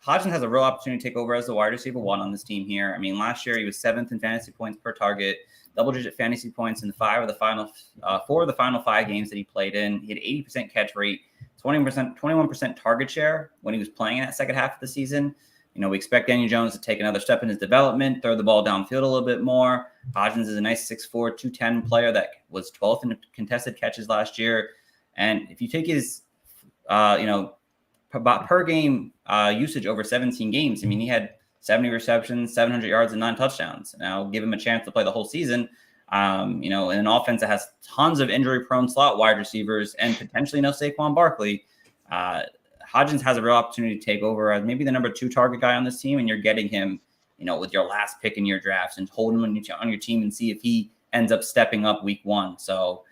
Hodgins has a real opportunity to take over as the wide receiver 1 on this team here. I mean, last year he was 7th in fantasy points per target, double-digit fantasy points in 4 of the final 5 games that he played in. He had 80% catch rate, 21% target share when he was playing in that second half of the season. You know, we expect Daniel Jones to take another step in his development, throw the ball downfield a little bit more. Hodgins is a nice 6'4", 210 player that was 12th in contested catches last year. And if you take his, per game usage over 17 games, I mean, he had 70 receptions, 700 yards, and 9 touchdowns. Now, give him a chance to play the whole season. In an offense that has tons of injury-prone slot wide receivers and potentially no Saquon Barkley, Hodgins has a real opportunity to take over as maybe the number 2 target guy on this team, and you're getting him, with your last pick in your drafts and hold him on your team and see if he ends up stepping up week 1. So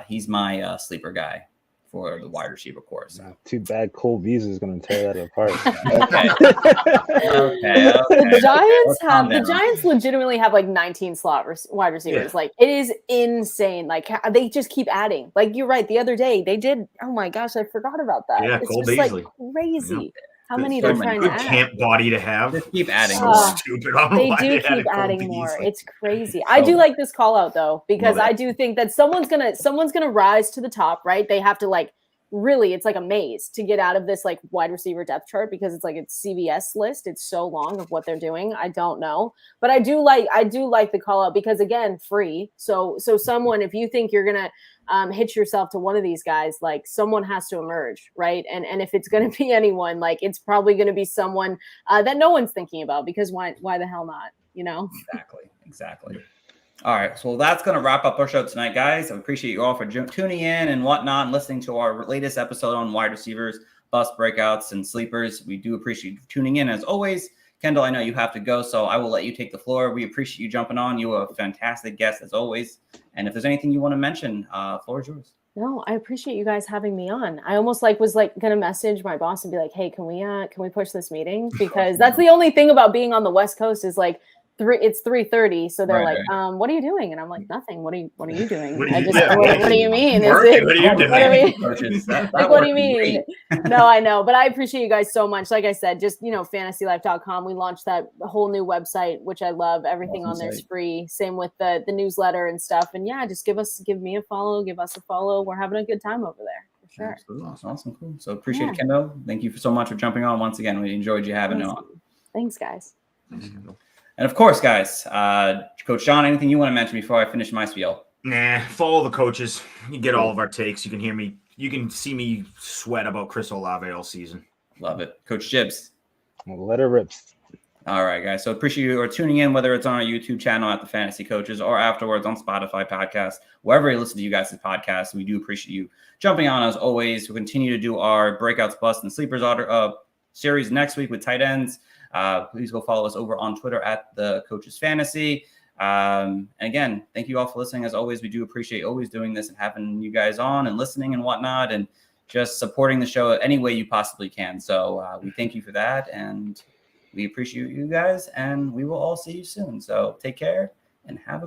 he's my sleeper guy for the wide receiver course. Too bad Cole Beasley is going to tear that apart. Okay. The Giants legitimately have like 19 slot wide receivers. Yeah. Like it is insane. Like they just keep adding. Like you're right. The other day they did. Oh my gosh, I forgot about that. Yeah, it's Cole just Beasley. Like crazy. Yeah. How many they're trying to add? Camp body to have. Just keep adding. Stupid. They do keep adding more. It's crazy. I do like this call out though, because I do think that someone's gonna rise to the top, right? They have to like really, it's like a maze to get out of this like wide receiver depth chart because it's like it's CVS list. It's so long of what they're doing. I don't know, but I do like the call out because again, free. So someone, if you think you're gonna hitch yourself to one of these guys, like someone has to emerge, right? And if it's going to be anyone, like it's probably going to be someone that no one's thinking about because why the hell not? Exactly. All right, so that's going to wrap up our show tonight, guys. I appreciate you all for tuning in and whatnot and listening to our latest episode on wide receivers, bust, breakouts, and sleepers. We do appreciate you tuning in as always. Kendall, I know you have to go, so I will let you take the floor. We appreciate you jumping on. You are a fantastic guest as always. And if there's anything you want to mention, floor is yours. No, I appreciate you guys having me on. I almost was gonna message my boss and be like, "Hey, can we push this meeting?" Because that's the only thing about being on the West Coast is like it's 3:30, so they're right. What are you doing? And I'm like, nothing. What are you doing? What do you mean? What are you doing? What do you mean? No, I know, but I appreciate you guys so much. Like I said, just fantasylife.com. We launched that whole new website, which I love. Everything on there is free. Same with the newsletter and stuff. And yeah, just give me a follow, give us a follow. We're having a good time over there. Sure. Absolutely. Awesome. Cool. So appreciate it, Kendall. Thank you so much for jumping on once again. We enjoyed you having you on. Thanks, guys. And of course, guys, Coach John, anything you want to mention before I finish my spiel? Nah, follow the coaches. You get all of our takes. You can hear me. You can see me sweat about Chris Olave all season. Love it. Coach Gibbs. Let it rip. All right, guys. So appreciate you or tuning in, whether it's on our YouTube channel at the Fantasy Coaches or afterwards on Spotify podcast, wherever you listen to you guys' podcasts. We do appreciate you jumping on as always. We'll continue to do our Breakouts, Bust, and Sleepers series next week with tight ends. Please go follow us over on Twitter at the Coaches Fantasy. And again, thank you all for listening. As always, we do appreciate always doing this and having you guys on and listening and whatnot and just supporting the show any way you possibly can. So we thank you for that. And we appreciate you guys, and we will all see you soon. So take care and have a